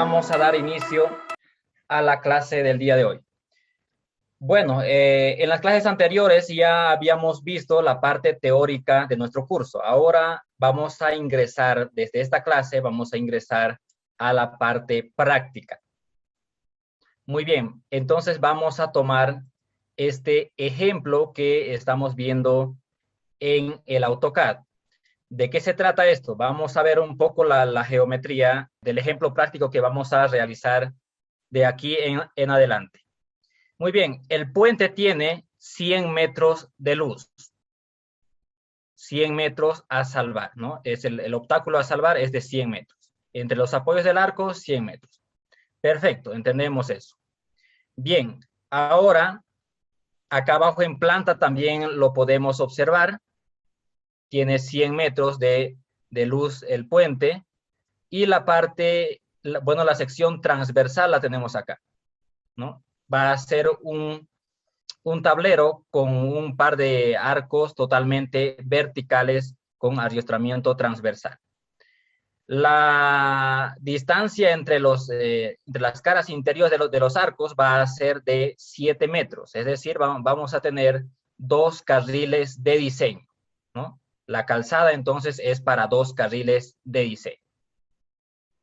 vamos a dar inicio a la clase del día de hoy. Bueno, en las clases anteriores ya habíamos visto la parte teórica de nuestro curso. Ahora vamos a ingresar, desde esta clase, vamos a ingresar a la parte práctica. Muy bien, entonces vamos a tomar este ejemplo que estamos viendo en el AutoCAD. ¿De qué se trata esto? Vamos a ver un poco la geometría del ejemplo práctico que vamos a realizar de aquí en adelante. Muy bien, el puente tiene 100 metros de luz. 100 metros a salvar, ¿no? Es el obstáculo a salvar es de 100 metros. Entre los apoyos del arco, 100 metros. Perfecto, entendemos eso. Bien, ahora, acá abajo en planta también lo podemos observar. Tiene 100 metros de luz el puente. Y la parte, bueno, la sección transversal la tenemos acá, ¿no? Va a ser un tablero con un par de arcos totalmente verticales con adiestramiento transversal. La distancia entre las caras interiores de los arcos va a ser de 7 metros, es decir, vamos a tener 2 carriles de diseño, ¿no? La calzada entonces es para 2 carriles de diseño.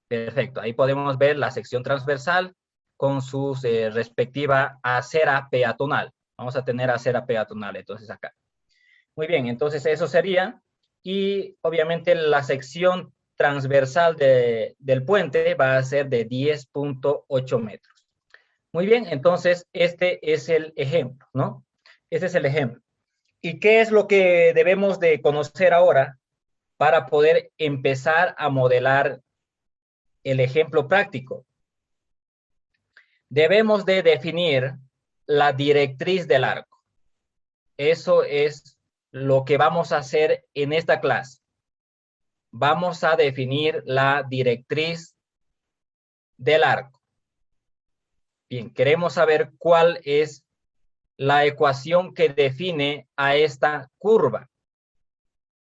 Perfecto, ahí podemos ver la sección transversal con su respectiva acera peatonal. Vamos a tener acera peatonal entonces acá. Muy bien, entonces eso sería. Y obviamente la sección transversal del puente va a ser de 10.8 metros. Muy bien, entonces este es el ejemplo, ¿no? Este es el ejemplo. ¿Y qué es lo que debemos de conocer ahora para poder empezar a modelar el ejemplo práctico? Debemos de definir la directriz del arco. Eso es lo que vamos a hacer en esta clase. Vamos a definir la directriz del arco. Bien, queremos saber cuál es la ecuación que define a esta curva,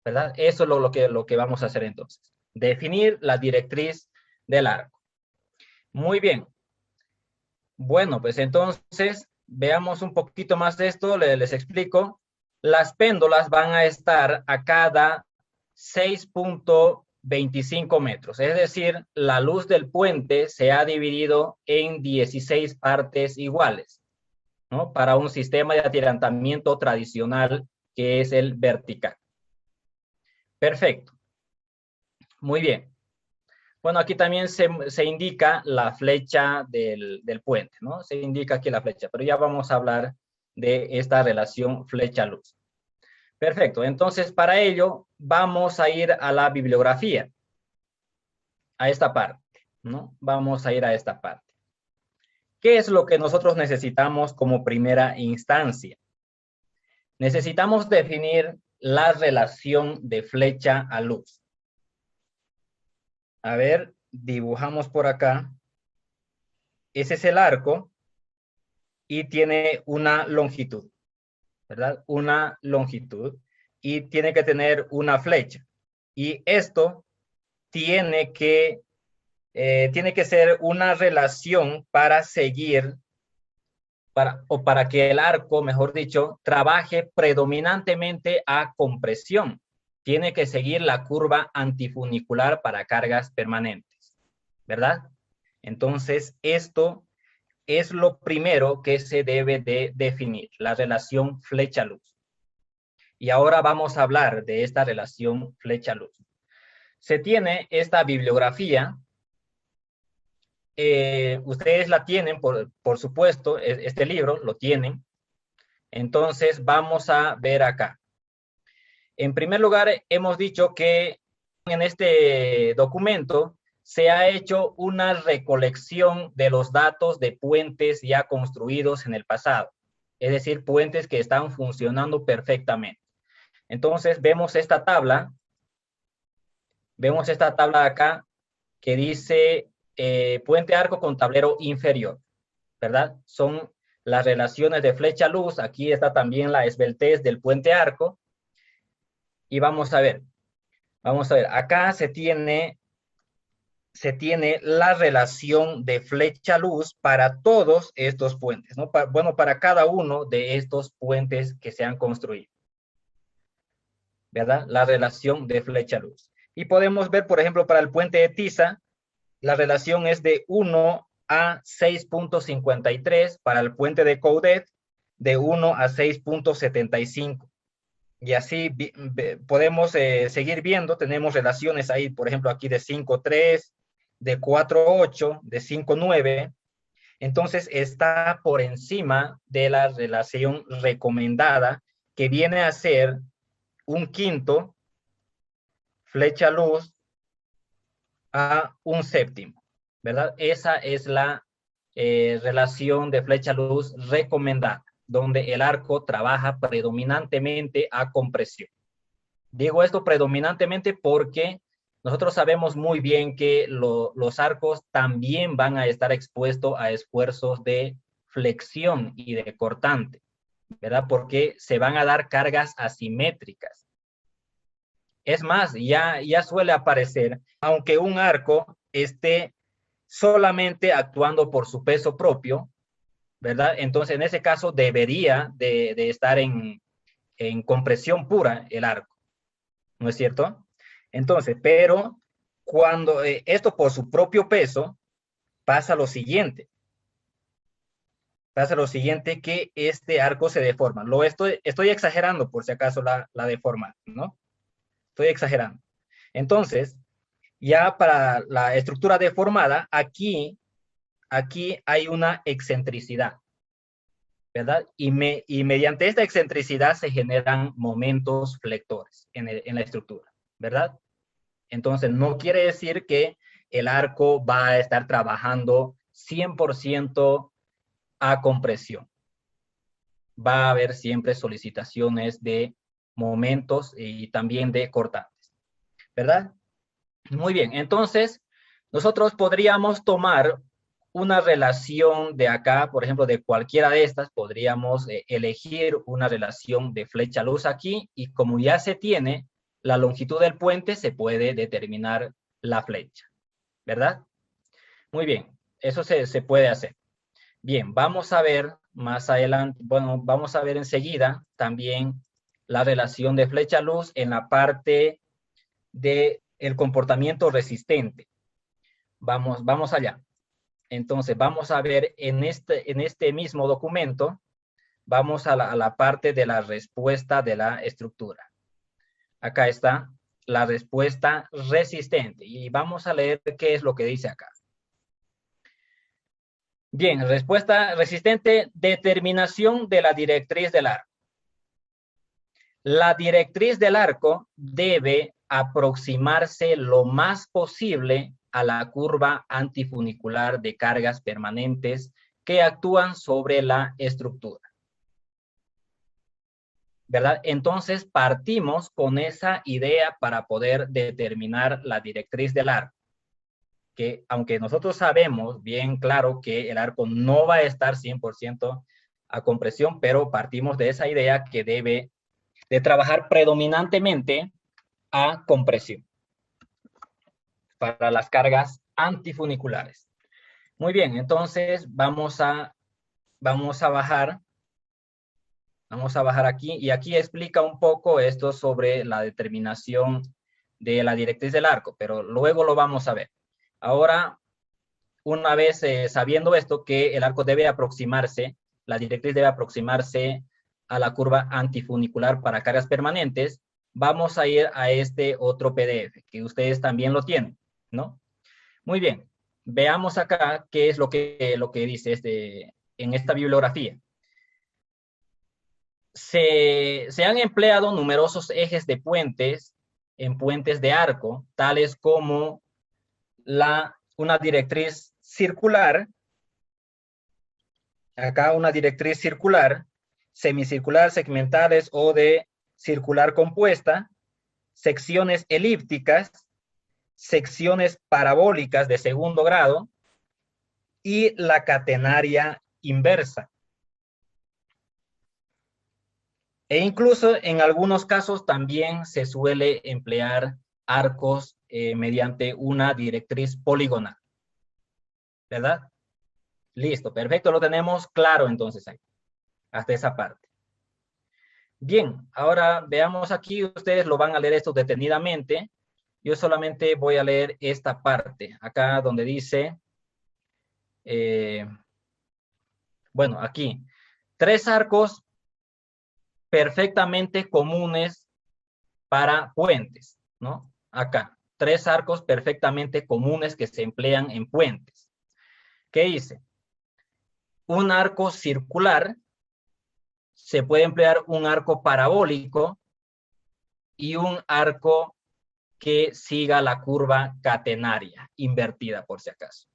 ¿verdad? Eso es lo que vamos a hacer entonces. Definir la directriz del arco. Muy bien. Bueno, pues entonces veamos un poquito más de esto, les explico. Las péndulas van a estar a cada 6.25 metros, es decir, la luz del puente se ha dividido en 16 partes iguales, ¿no? Para un sistema de atirantamiento tradicional que es el vertical. Perfecto. Muy bien. Bueno, aquí también se indica la flecha del puente, ¿no? Se indica aquí la flecha, pero ya vamos a hablar de esta relación flecha-luz. Perfecto, entonces para ello vamos a ir a la bibliografía, a esta parte, ¿no? Vamos a ir a esta parte. ¿Qué es lo que nosotros necesitamos como primera instancia? Necesitamos definir la relación de flecha a luz. A ver, dibujamos por acá. Ese es el arco y tiene una longitud, ¿verdad? Una longitud y tiene que tener una flecha. Y esto tiene que ser una relación para seguir, para que el arco, mejor dicho, trabaje predominantemente a compresión. Tiene que seguir la curva antifunicular para cargas permanentes, ¿verdad? Entonces, esto es lo primero que se debe de definir, la relación flecha-luz. Y ahora vamos a hablar de esta relación flecha-luz. Se tiene esta bibliografía, ustedes la tienen, por supuesto, este libro lo tienen. Entonces, vamos a ver acá. En primer lugar, hemos dicho que en este documento se ha hecho una recolección de los datos de puentes ya construidos en el pasado, es decir, puentes que están funcionando perfectamente. Entonces, vemos esta tabla acá que dice puente arco con tablero inferior, ¿verdad? Son las relaciones de flecha-luz. Aquí está también la esbeltez del puente arco. Y vamos a ver, acá se tiene se tiene la relación de flecha-luz para todos estos puentes, ¿no? Bueno, para cada uno de estos puentes que se han construido, ¿verdad? La relación de flecha-luz. Y podemos ver, por ejemplo, para el puente de Tiza, la relación es de 1 a 6.53, para el puente de Coudet, de 1 a 6.75. Y así podemos seguir viendo, tenemos relaciones ahí, por ejemplo, aquí de 5.3, de 4.8, de 5.9. Entonces está por encima de la relación recomendada, que viene a ser un quinto flecha luz a un séptimo, ¿verdad? Esa es la relación de flecha luz recomendada, donde el arco trabaja predominantemente a compresión. Digo esto predominantemente porque nosotros sabemos muy bien que los arcos también van a estar expuestos a esfuerzos de flexión y de cortante, ¿verdad? Porque se van a dar cargas asimétricas. Es más, ya suele aparecer, aunque un arco esté solamente actuando por su peso propio, ¿verdad? Entonces, en ese caso, debería de estar en compresión pura el arco, ¿no es cierto? Entonces, pero cuando esto por su propio peso, pasa lo siguiente. Pasa lo siguiente, que este arco se deforma. Estoy exagerando por si acaso la deforma, ¿no? Estoy exagerando. Entonces, ya para la estructura deformada, aquí hay una excentricidad, ¿verdad? Y mediante esta excentricidad se generan momentos flectores en la estructura, ¿verdad? Entonces, no quiere decir que el arco va a estar trabajando 100% a compresión. Va a haber siempre solicitaciones de momentos y también de cortantes, ¿verdad? Muy bien, entonces nosotros podríamos tomar una relación de acá, por ejemplo, de cualquiera de estas, podríamos elegir una relación de flecha luz aquí, y como ya se tiene la longitud del puente, se puede determinar la flecha, ¿verdad? Muy bien, eso se puede hacer. Bien, vamos a ver más adelante, bueno, vamos a ver enseguida también la relación de flecha luz en la parte de el comportamiento resistente. Vamos allá. Entonces, vamos a ver en este mismo documento, vamos a la parte de la respuesta de la estructura. Acá está la respuesta resistente y vamos a leer qué es lo que dice acá. Bien, respuesta resistente, determinación de la directriz del arco. La directriz del arco debe aproximarse lo más posible a la curva antifunicular de cargas permanentes que actúan sobre la estructura, ¿verdad? Entonces partimos con esa idea para poder determinar la directriz del arco, que aunque nosotros sabemos bien claro que el arco no va a estar 100% a compresión, pero partimos de esa idea que debe de trabajar predominantemente a compresión para las cargas antifuniculares. Muy bien, entonces vamos a bajar. Vamos a bajar aquí, y aquí explica un poco esto sobre la determinación de la directriz del arco, pero luego lo vamos a ver. Ahora, una vez sabiendo esto, que el arco debe aproximarse, la directriz debe aproximarse a la curva antifunicular para cargas permanentes, vamos a ir a este otro PDF, que ustedes también lo tienen, ¿no? Muy bien, veamos acá qué es lo que dice en esta bibliografía. Se han empleado numerosos ejes de puentes en puentes de arco, tales como una directriz circular, acá una directriz circular, semicircular, segmentales o de circular compuesta, secciones elípticas, secciones parabólicas de segundo grado y la catenaria inversa. E incluso en algunos casos también se suele emplear arcos mediante una directriz poligonal, ¿verdad? Listo, perfecto, lo tenemos claro entonces ahí, hasta esa parte. Bien, ahora veamos aquí, ustedes lo van a leer esto detenidamente. Yo solamente voy a leer esta parte, acá donde dice, bueno, aquí, 3 arcos perfectamente comunes para puentes, ¿no? Acá, 3 arcos perfectamente comunes que se emplean en puentes. ¿Qué dice? Un arco circular, se puede emplear un arco parabólico y un arco que siga la curva catenaria, invertida por si acaso,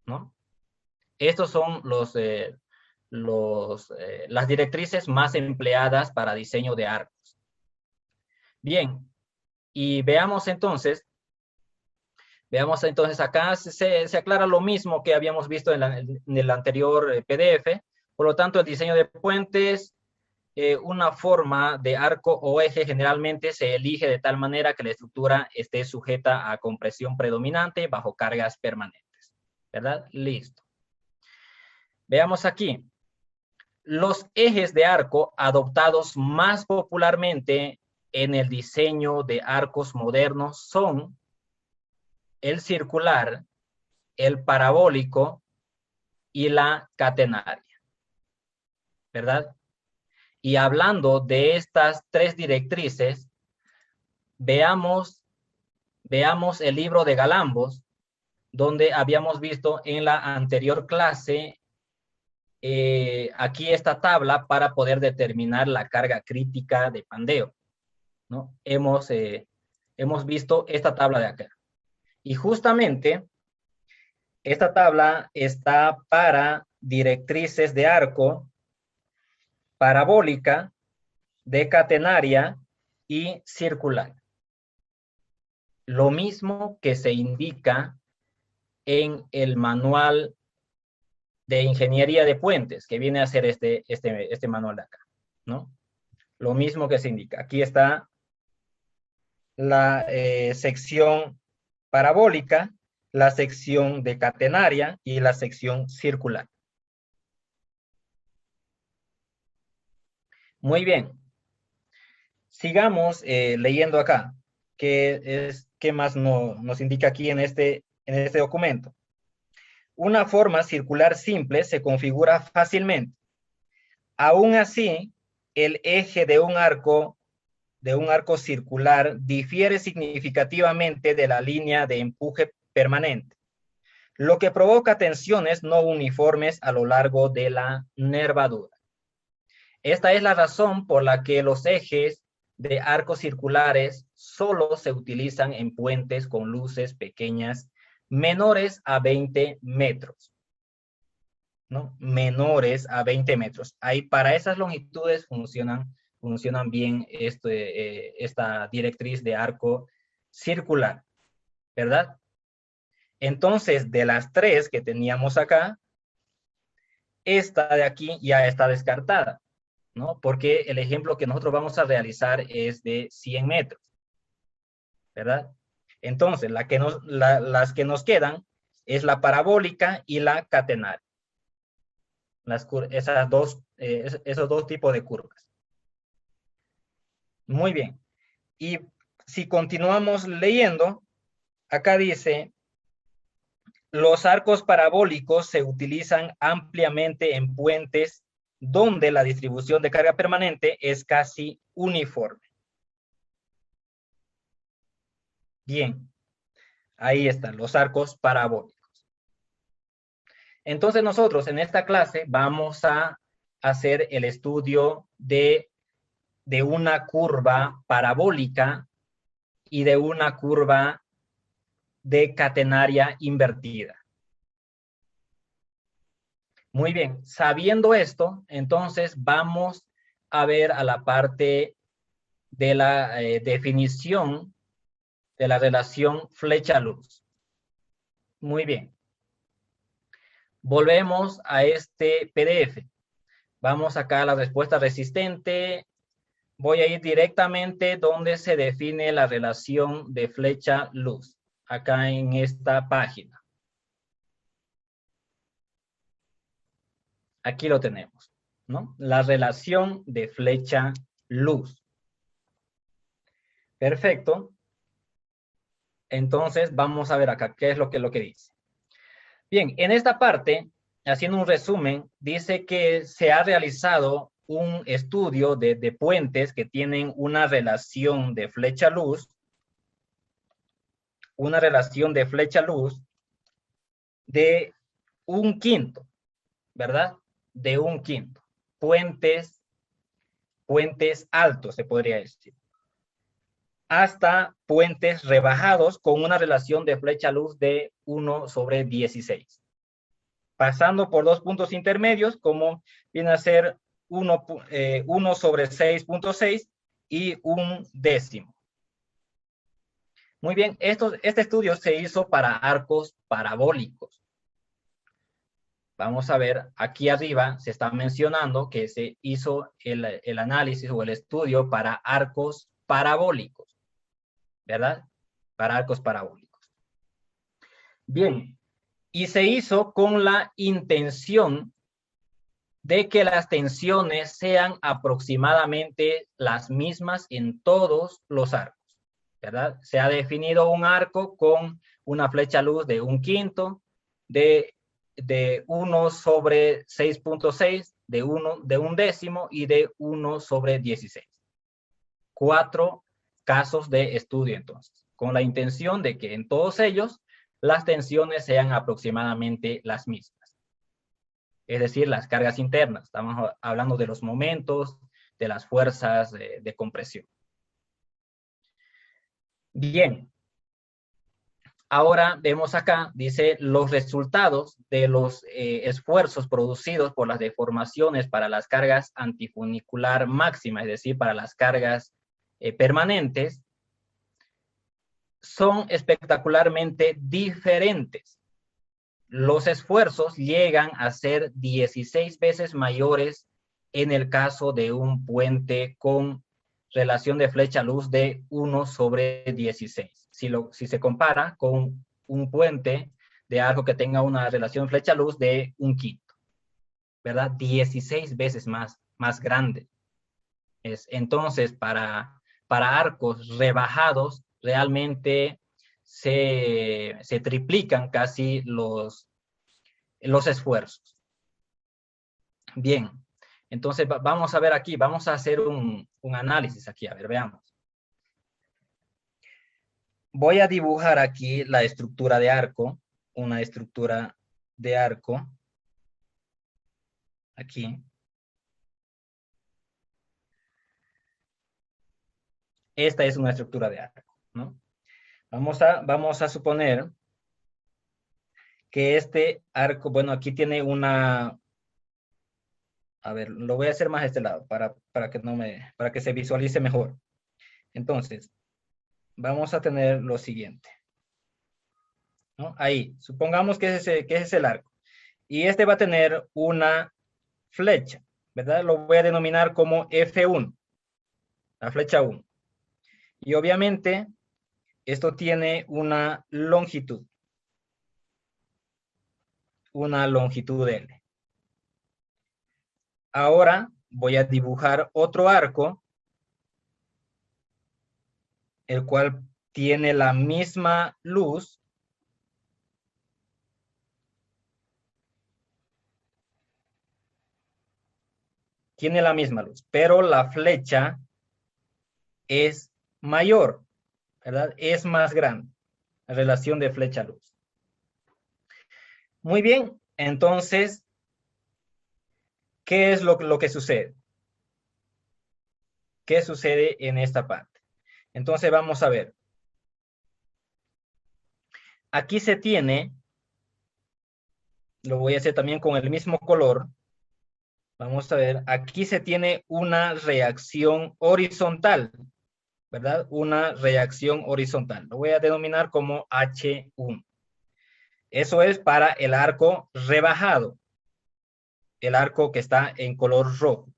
¿no? Estos son las directrices más empleadas para diseño de arcos. Bien, y veamos entonces acá se aclara lo mismo que habíamos visto en el anterior PDF. Por lo tanto, el diseño de puentes, una forma de arco o eje generalmente se elige de tal manera que la estructura esté sujeta a compresión predominante bajo cargas permanentes, ¿verdad? Listo. Veamos aquí. Los ejes de arco adoptados más popularmente en el diseño de arcos modernos son el circular, el parabólico y la catenaria, ¿verdad? Y hablando de estas 3 directrices, veamos el libro de Galambos, donde habíamos visto en la anterior clase aquí esta tabla para poder determinar la carga crítica de pandeo, ¿no? Hemos visto esta tabla de acá. Y justamente esta tabla está para directrices de arco, parabólica, de catenaria y circular. Lo mismo que se indica en el manual de ingeniería de puentes, que viene a ser este manual de acá, ¿no? Lo mismo que se indica. Aquí está la sección parabólica, la sección de catenaria y la sección circular. Muy bien. Sigamos leyendo acá. ¿Qué más nos indica aquí en este documento? Una forma circular simple se configura fácilmente. Aún así, el eje de un arco circular difiere significativamente de la línea de empuje permanente, lo que provoca tensiones no uniformes a lo largo de la nervadura. Esta es la razón por la que los ejes de arcos circulares solo se utilizan en puentes con luces pequeñas menores a 20 metros, ¿no? Menores a 20 metros. Ahí para esas longitudes funcionan bien esta directriz de arco circular, ¿verdad? Entonces, de las 3 que teníamos acá, esta de aquí ya está descartada, ¿no? Porque el ejemplo que nosotros vamos a realizar es de 100 metros, ¿verdad? Entonces, las que nos quedan es la parabólica y la catenaria. Esos dos tipos de curvas. Muy bien. Y si continuamos leyendo, acá dice, los arcos parabólicos se utilizan ampliamente en puentes donde la distribución de carga permanente es casi uniforme. Bien, ahí están los arcos parabólicos. Entonces nosotros en esta clase vamos a hacer el estudio de una curva parabólica y de una curva de catenaria invertida. Muy bien, sabiendo esto, entonces vamos a ver a la parte de la definición de la relación flecha-luz. Muy bien. Volvemos a este PDF. Vamos acá a la respuesta resistente, voy a ir directamente donde se define la relación de flecha-luz, acá en esta página. Aquí lo tenemos, ¿no? La relación de flecha-luz. Perfecto. Entonces, vamos a ver acá qué es lo que dice. Bien, en esta parte, haciendo un resumen, dice que se ha realizado un estudio de puentes que tienen una relación de flecha-luz, de un quinto, ¿verdad? De un quinto. Puentes altos, se podría decir. Hasta puentes rebajados con una relación de flecha-luz de 1/16. Pasando por dos puntos intermedios, como viene a ser 1/6.6 y un décimo. Muy bien, este estudio se hizo para arcos parabólicos. Vamos a ver, aquí arriba se está mencionando que se hizo el análisis o el estudio para arcos parabólicos, ¿verdad? Para arcos parabólicos. Bien, y se hizo con la intención de que las tensiones sean aproximadamente las mismas en todos los arcos, ¿verdad? Se ha definido un arco con una flecha luz de un quinto, de 1/6.6, de un décimo y de 1/16. 4 casos de estudio entonces, con la intención de que en todos ellos las tensiones sean aproximadamente las mismas. Es decir, las cargas internas. Estamos hablando de los momentos, de las fuerzas de compresión. Bien. Ahora vemos acá, dice, los resultados de los esfuerzos producidos por las deformaciones para las cargas antifunicular máxima, es decir, para las cargas permanentes, son espectacularmente diferentes. Los esfuerzos llegan a ser 16 veces mayores en el caso de un puente con relación de flecha-luz de 1/16. Si se compara con un puente de arco que tenga una relación flecha-luz de un quinto, ¿verdad? 16 veces más grande. Entonces, para arcos rebajados, realmente se triplican casi los esfuerzos. Bien, entonces vamos a ver aquí, vamos a hacer un análisis aquí, a ver, veamos. Voy a dibujar aquí la estructura de arco, una estructura de arco, aquí. Esta es una estructura de arco, ¿no? Vamos a suponer que este arco, bueno, aquí tiene una, a ver, lo voy a hacer más a este lado para que se visualice mejor. Entonces, vamos a tener lo siguiente, ¿no? Ahí, supongamos que ese es el arco. Y este va a tener una flecha, ¿verdad? Lo voy a denominar como F1, la flecha 1. Y obviamente, esto tiene una longitud L. Ahora voy a dibujar otro arco, el cual tiene la misma luz, pero la flecha es mayor, ¿verdad? Es más grande, la relación de flecha-luz. Muy bien, entonces, ¿qué es lo que sucede? ¿Qué sucede en esta parte? Entonces vamos a ver. Aquí se tiene, lo voy a hacer también con el mismo color. Vamos a ver, aquí se tiene una reacción horizontal, ¿verdad? Una reacción horizontal. Lo voy a denominar como H1. Eso es para el arco rebajado, el arco que está en color rojo.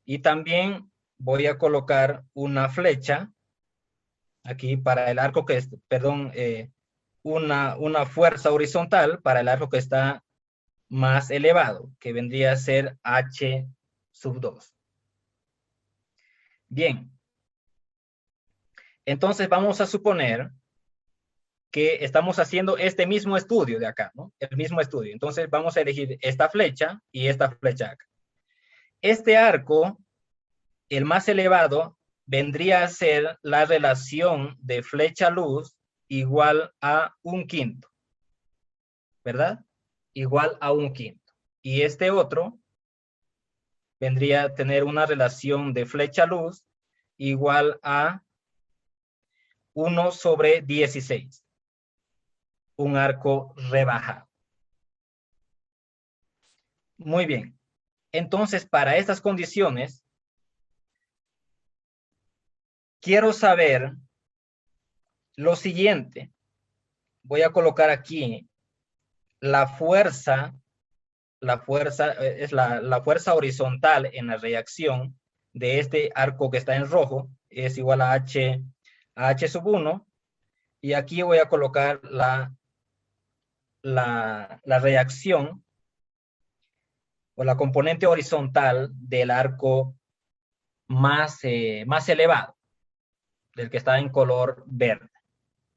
Y también voy a colocar una flecha aquí para el arco que es, perdón, una fuerza horizontal para el arco que está más elevado, que vendría a ser H sub 2. Bien, entonces vamos a suponer que estamos haciendo este mismo estudio de acá, ¿no? El mismo estudio. Entonces vamos a elegir esta flecha y esta flecha acá. Este arco, el más elevado, vendría a ser la relación de flecha-luz igual a 1/5, ¿verdad? Igual a 1/5. Y este otro vendría a tener una relación de flecha-luz igual a 1/16. Un arco rebajado. Muy bien. Entonces, para estas condiciones, quiero saber lo siguiente. Voy a colocar aquí la fuerza es la fuerza horizontal en la reacción de este arco que está en rojo, es igual a H sub 1, y aquí voy a colocar la reacción o la componente horizontal del arco más elevado, del que está en color verde,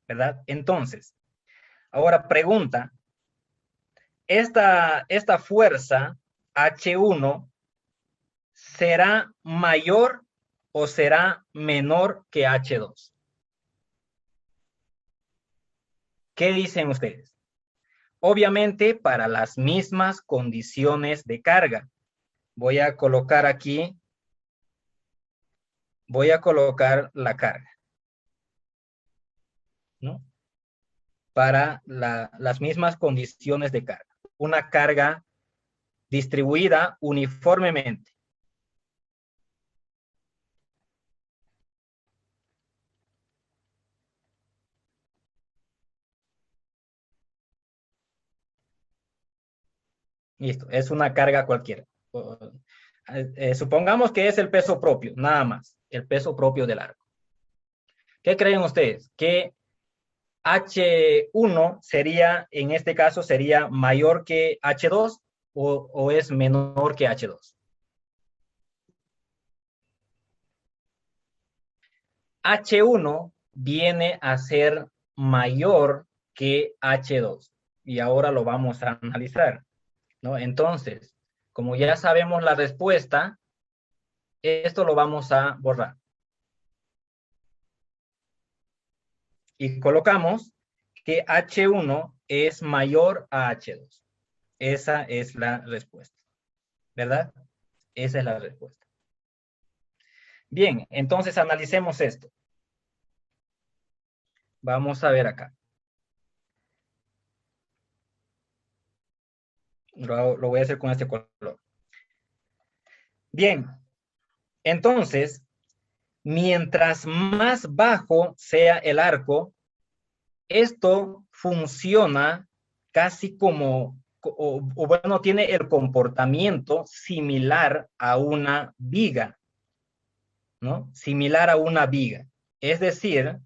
¿verdad? Entonces, ahora pregunta, esta fuerza H1 será mayor o será menor que H2. ¿Qué dicen ustedes? Obviamente para las mismas condiciones de carga. Voy a colocar aquí, voy a colocar la carga, ¿no? Para las mismas condiciones de carga. Una carga distribuida uniformemente. Listo, es una carga cualquiera. Supongamos que es el peso propio, nada más, el peso propio del arco. ¿Qué creen ustedes? ¿Que H1 sería, en este caso, sería mayor que H2 o es menor que H2? H1 viene a ser mayor que H2 y ahora lo vamos a analizar, ¿no? Entonces, como ya sabemos la respuesta, esto lo vamos a borrar. Y colocamos que H1 es mayor a H2. Esa es la respuesta, ¿verdad? Esa es la respuesta. Bien, entonces analicemos esto. Vamos a ver acá. Lo voy a hacer con este color. Bien, entonces, mientras más bajo sea el arco, esto funciona casi como, o bueno, tiene el comportamiento similar a una viga, ¿no? Similar a una viga. Es decir,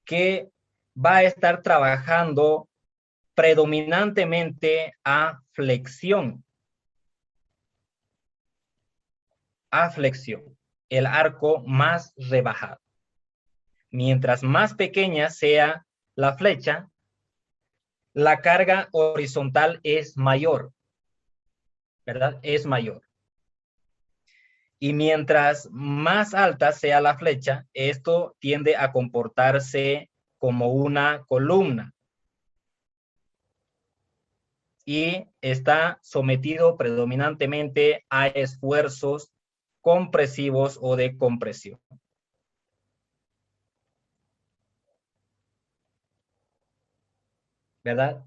que va a estar trabajando predominantemente a flexión. A flexión, el arco más rebajado. Mientras más pequeña sea la flecha, la carga horizontal es mayor, ¿verdad? Es mayor. Y mientras más alta sea la flecha, esto tiende a comportarse como una columna y está sometido predominantemente a esfuerzos compresivos o de compresión. ¿Verdad?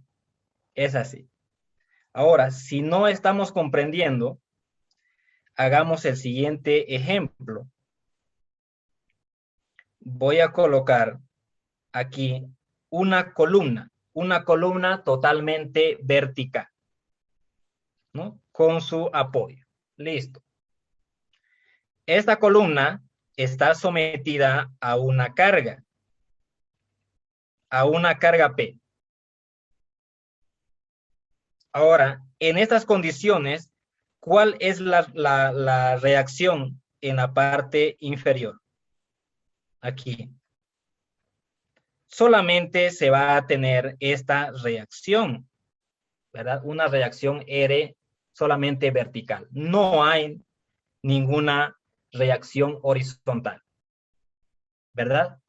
Es así. Ahora, si no estamos comprendiendo, hagamos el siguiente ejemplo. Voy a colocar aquí una columna totalmente vertical, ¿no? Con su apoyo. Listo. Esta columna está sometida a una carga P. Ahora, en estas condiciones, ¿cuál es la reacción en la parte inferior? Aquí. Solamente se va a tener esta reacción, ¿verdad? Una reacción R solamente vertical. No hay ninguna reacción horizontal, ¿verdad?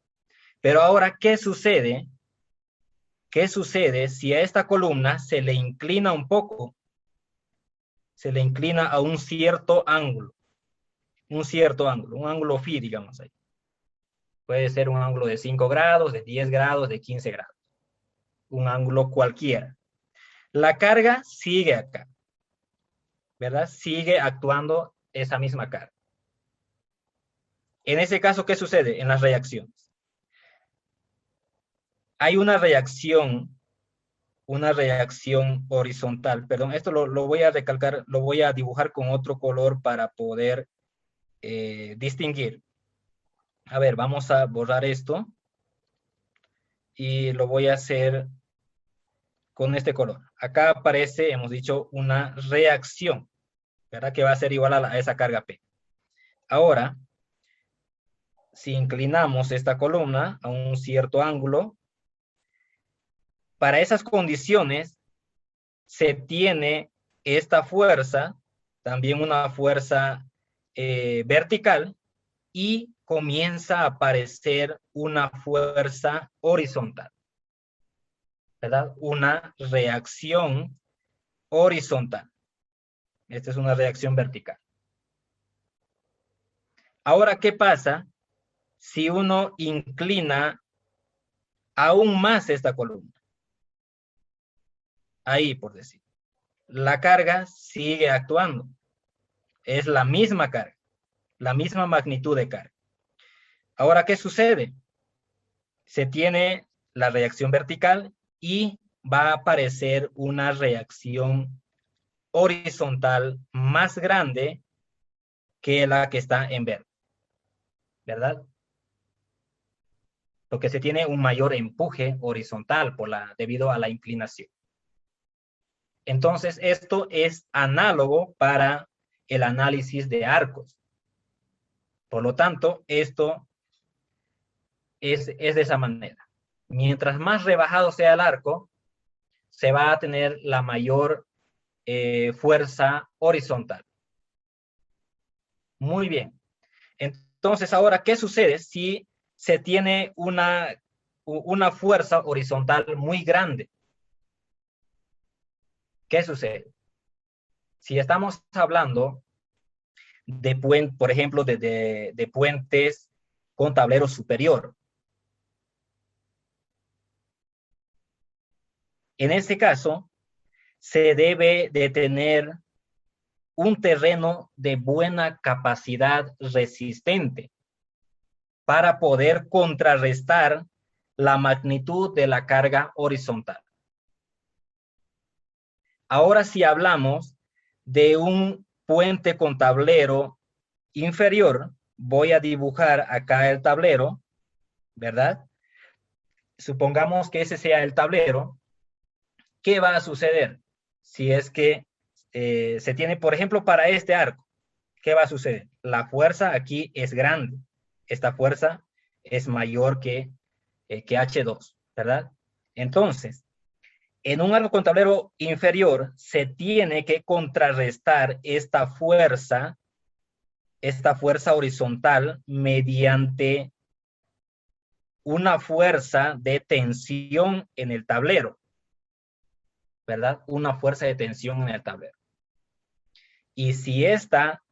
Pero ahora, ¿qué sucede? ¿Qué sucede si a esta columna se le inclina un poco? Se le inclina a un cierto ángulo, un ángulo phi, digamos ahí. Puede ser un ángulo de 5 grados, de 10 grados, de 15 grados. Un ángulo cualquiera. La carga sigue acá, ¿verdad? Sigue actuando esa misma carga. En ese caso, ¿qué sucede en las reacciones? Hay una reacción horizontal. Perdón, esto lo voy a recalcar, lo voy a dibujar con otro color para poder distinguir. A ver, vamos a borrar esto y lo voy a hacer con este color. Acá aparece, hemos dicho, una reacción, ¿verdad? Que va a ser igual a esa carga P. Ahora, si inclinamos esta columna a un cierto ángulo, para esas condiciones se tiene esta fuerza, también una fuerza vertical, y comienza a aparecer una fuerza horizontal, ¿verdad? Una reacción horizontal. Esta es una reacción vertical. Ahora, ¿qué pasa si uno inclina aún más esta columna? Ahí, por decir. La carga sigue actuando. Es la misma carga, la misma magnitud de carga. Ahora, ¿qué sucede? Se tiene la reacción vertical y va a aparecer una reacción horizontal más grande que la que está en verde, ¿verdad? Porque se tiene un mayor empuje horizontal debido a la inclinación. Entonces, esto es análogo para el análisis de arcos. Por lo tanto, esto es de esa manera. Mientras más rebajado sea el arco, se va a tener la mayor fuerza horizontal. Muy bien. Entonces, ahora, ¿qué sucede si se tiene una fuerza horizontal muy grande? ¿Qué sucede? Si estamos hablando de por ejemplo, de puentes con tablero superior. En este caso, se debe de tener un terreno de buena capacidad resistente para poder contrarrestar la magnitud de la carga horizontal. Ahora, si hablamos de un puente con tablero inferior, voy a dibujar acá el tablero, ¿verdad? Supongamos que ese sea el tablero. ¿Qué va a suceder? Si es que se tiene, por ejemplo, para este arco, ¿qué va a suceder? La fuerza aquí es grande. Esta fuerza es mayor que H2, ¿verdad? Entonces, en un arco con tablero inferior se tiene que contrarrestar esta fuerza horizontal mediante una fuerza de tensión en el tablero, ¿verdad? Una fuerza de tensión en el tablero. Y si esta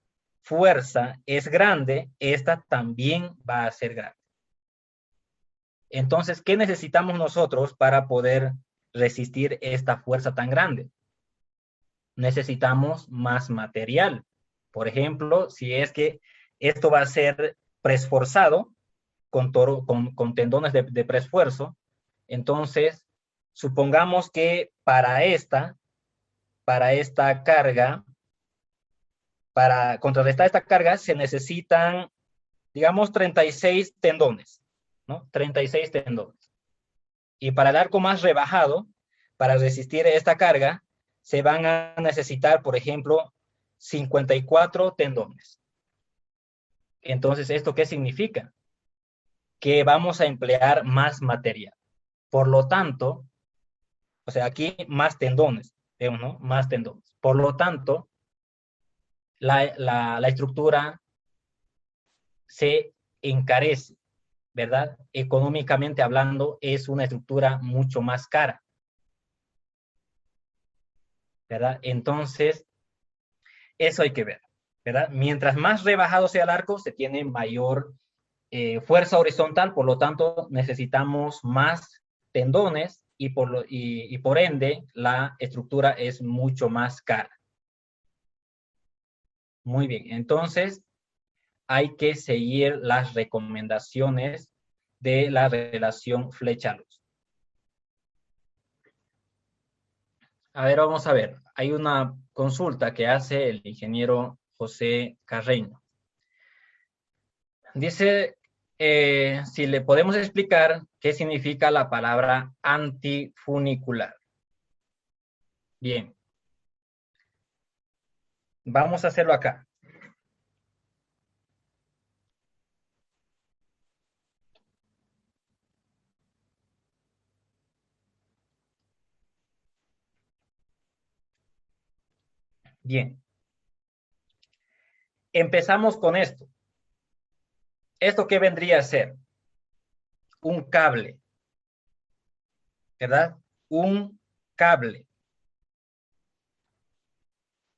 fuerza es grande, esta también va a ser grande. Entonces, ¿qué necesitamos nosotros para poder resistir esta fuerza tan grande? Necesitamos más material. Por ejemplo, si es que esto va a ser presforzado con tendones de preesfuerzo, entonces supongamos que para esta carga para contrarrestar esta carga se necesitan, digamos, 36 tendones, ¿no? 36 tendones. Y para el arco más rebajado, para resistir esta carga, se van a necesitar, por ejemplo, 54 tendones. Entonces, ¿esto qué significa? Que vamos a emplear más material. Por lo tanto, o sea, aquí más tendones, vemos, ¿no? Más tendones. Por lo tanto, la estructura se encarece, ¿verdad? Económicamente hablando, es una estructura mucho más cara, ¿verdad? Entonces, eso hay que ver, ¿verdad? Mientras más rebajado sea el arco, se tiene mayor fuerza horizontal, por lo tanto, necesitamos más tendones y por ende la estructura es mucho más cara. Muy bien, entonces hay que seguir las recomendaciones de la relación flecha-luz. A ver, vamos a ver. Hay una consulta que hace el ingeniero José Carreño. Dice si le podemos explicar qué significa la palabra antifunicular. Bien, vamos a hacerlo acá. Bien, empezamos con esto. ¿Esto qué vendría a ser? Un cable, ¿verdad? Un cable.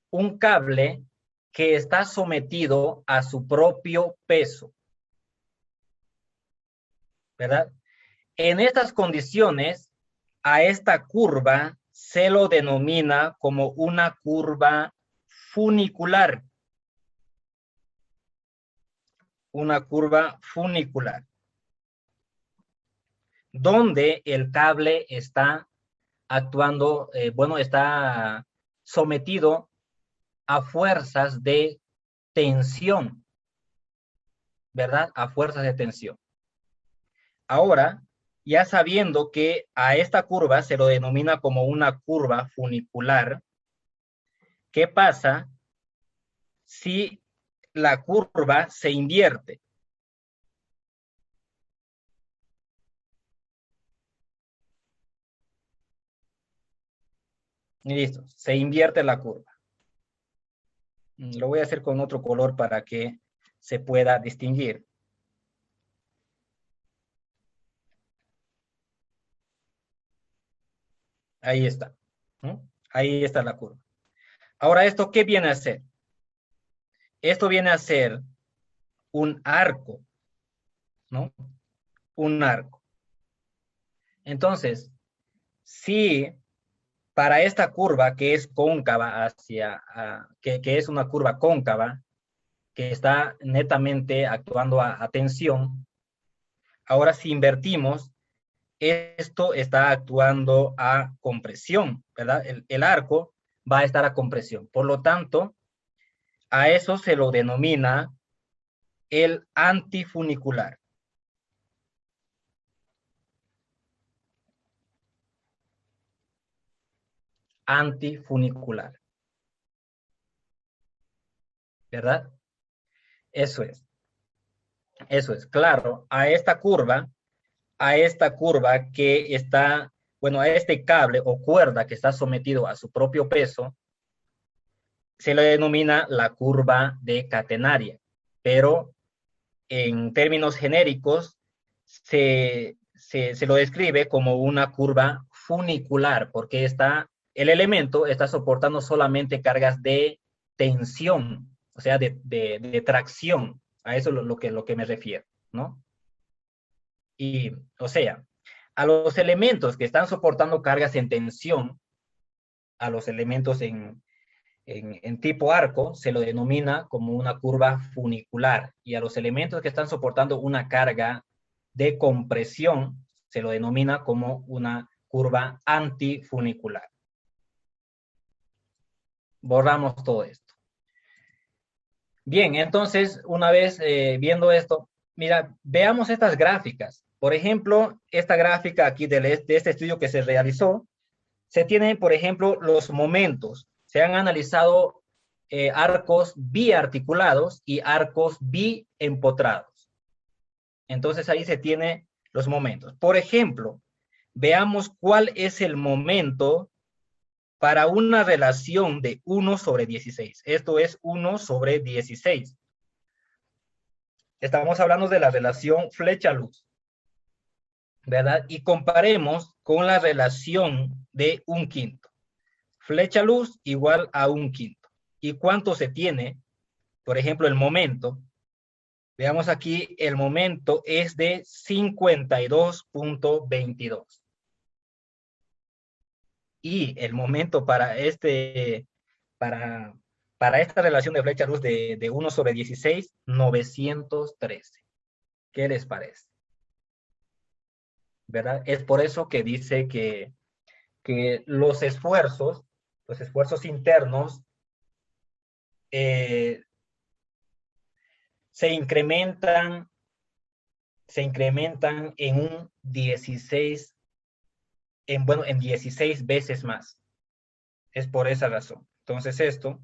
Un cable que está sometido a su propio peso, ¿verdad? En estas condiciones, a esta curva se lo denomina como una curva funicular. Una curva funicular, donde el cable está actuando, bueno, está sometido a fuerzas de tensión, ¿verdad? A fuerzas de tensión. Ahora, ya sabiendo que a esta curva se lo denomina como una curva funicular, ¿qué pasa si la curva se invierte? Y listo, se invierte la curva. Lo voy a hacer con otro color para que se pueda distinguir. Ahí está, ¿no? Ahí está la curva. Ahora, ¿esto qué viene a ser? Esto viene a ser un arco, ¿no? Un arco. Entonces, si para esta curva que es cóncava que es una curva cóncava, que está netamente actuando a tensión, ahora si invertimos, esto está actuando a compresión, ¿verdad? El arco va a estar a compresión. Por lo tanto, a eso se lo denomina el antifunicular. Antifunicular, ¿verdad? Eso es, eso es. Claro, a esta curva que está, bueno, a este cable o cuerda que está sometido a su propio peso, se le denomina la curva de catenaria, pero en términos genéricos se lo describe como una curva funicular, porque el elemento está soportando solamente cargas de tensión, o sea, de tracción. A eso es lo que me refiero, ¿no? Y, o sea, a los elementos que están soportando cargas en tensión, a los elementos en tipo arco, se lo denomina como una curva funicular. Y a los elementos que están soportando una carga de compresión, se lo denomina como una curva antifunicular. Borramos todo esto. Bien, entonces, una vez viendo esto, mira, veamos estas gráficas. Por ejemplo, esta gráfica aquí de este estudio que se realizó, se tienen, por ejemplo, los momentos. Se han analizado arcos biarticulados y arcos biempotrados. Entonces ahí se tiene los momentos. Por ejemplo, veamos cuál es el momento para una relación de 1/16. Esto es 1/16. Estamos hablando de la relación flecha-luz, ¿verdad? Y comparemos con la relación de 1/5. Flecha-luz igual a 1/5. ¿Y cuánto se tiene? Por ejemplo, el momento. Veamos aquí, el momento es de 52.22. Y el momento para, para esta relación de flecha-luz de 1/16, 913. ¿Qué les parece? ¿Verdad? Es por eso que dice que los esfuerzos internos, eh, se incrementan, se incrementan en un 16, en 16 veces más. Es por esa razón. Entonces esto,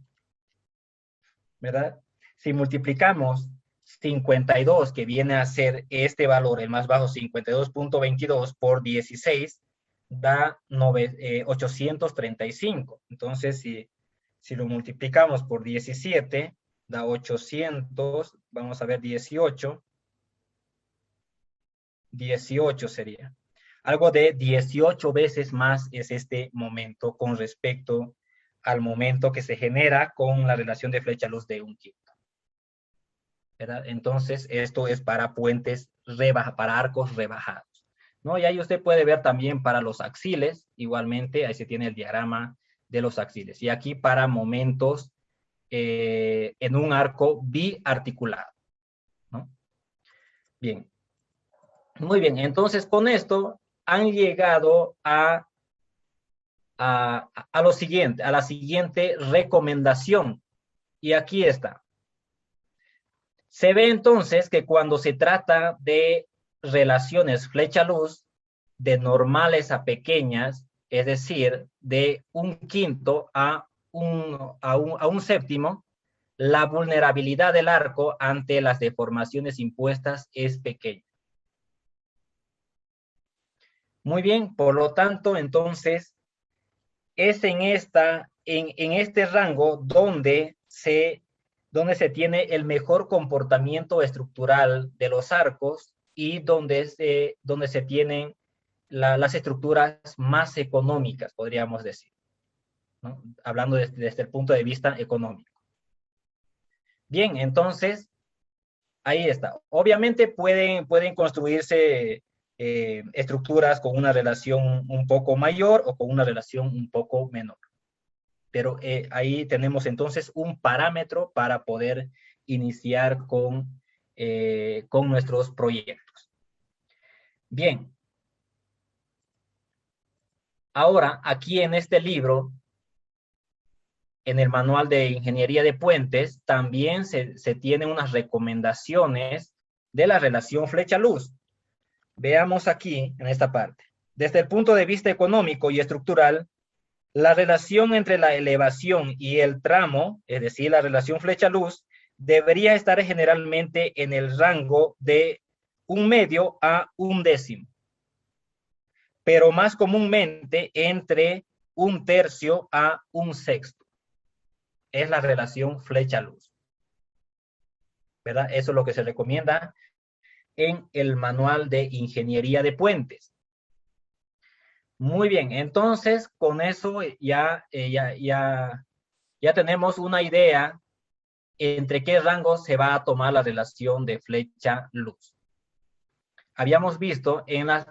¿verdad? Si multiplicamos 52, que viene a ser este valor, el más bajo, 52.22 por 16, da 835. Entonces, si lo multiplicamos por 17, da 800, vamos a ver, 18 sería. Algo de 18 veces más es este momento con respecto al momento que se genera con la relación de flecha-luz de 1/5. ¿Verdad? Entonces, esto es para puentes, para arcos rebajados, ¿no? Y ahí usted puede ver también para los axiles, igualmente, ahí se tiene el diagrama de los axiles. Y aquí para momentos en un arco biarticulado, ¿no? Bien, muy bien. Entonces, con esto han llegado a lo siguiente, a la siguiente recomendación. Y aquí está. Se ve entonces que cuando se trata de relaciones flecha-luz, de normales a pequeñas, es decir, de 1/5 a un séptimo, la vulnerabilidad del arco ante las deformaciones impuestas es pequeña. Muy bien, por lo tanto, entonces, es en este rango donde se tiene el mejor comportamiento estructural de los arcos y donde se tienen las estructuras más económicas, podríamos decir, ¿no? Hablando desde el punto de vista económico. Bien, entonces, ahí está. Obviamente pueden construirse estructuras con una relación un poco mayor o con una relación un poco menor. Pero ahí tenemos entonces un parámetro para poder iniciar con nuestros proyectos. Bien, ahora aquí en este libro, en el manual de ingeniería de puentes, también se tienen unas recomendaciones de la relación flecha-luz. Veamos aquí en esta parte. Desde el punto de vista económico y estructural, la relación entre la elevación y el tramo, es decir, la relación flecha-luz, debería estar generalmente en el rango de 1/2 a 1/10, pero más comúnmente entre 1/3 a 1/6. Es la relación flecha-luz, ¿verdad? Eso es lo que se recomienda en el manual de ingeniería de puentes. Muy bien, entonces con eso ya tenemos una idea entre qué rango se va a tomar la relación de flecha-luz. Habíamos visto en las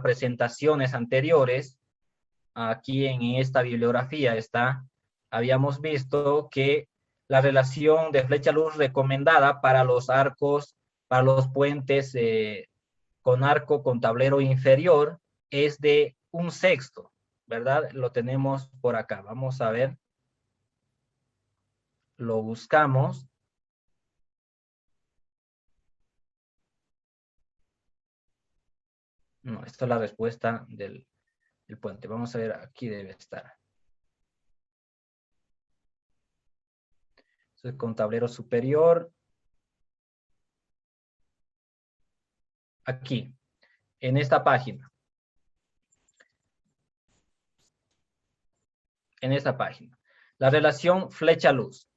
presentaciones anteriores, aquí en esta bibliografía habíamos visto que la relación de flecha-luz recomendada para los arcos, para los puentes con arco con tablero inferior es de 1/6, ¿verdad? Lo tenemos por acá. Vamos a ver, lo buscamos. No, esta es la respuesta del puente. Vamos a ver, aquí debe estar. Entonces, con tablero superior. Aquí, en esta página. En esta página. La relación flecha-luz,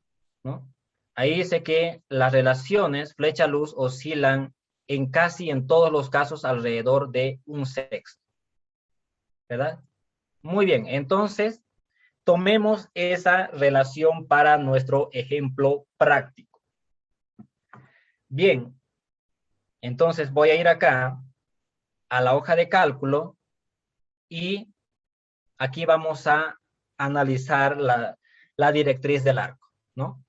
¿no? Ahí dice que las relaciones flecha-luz oscilan en casi en todos los casos alrededor de un sexto. ¿Verdad? Muy bien, entonces tomemos esa relación para nuestro ejemplo práctico. Bien, entonces voy a ir acá a la hoja de cálculo y aquí vamos a analizar la directriz del arco, ¿no?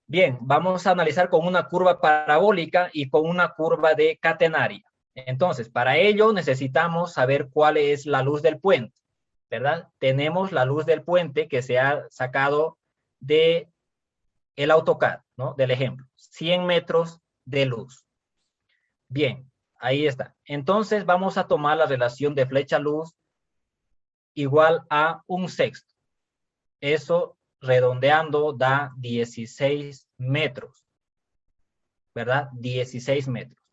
Bien, vamos a analizar con una curva parabólica y con una curva de catenaria. Entonces, para ello necesitamos saber cuál es la luz del puente, ¿verdad? Tenemos la luz del puente que se ha sacado de el AutoCAD, ¿no? Del ejemplo, 100 metros de luz. Bien, ahí está. Entonces vamos a tomar la relación de flecha-luz igual a un sexto. Eso redondeando da 16 metros, ¿verdad? 16 metros.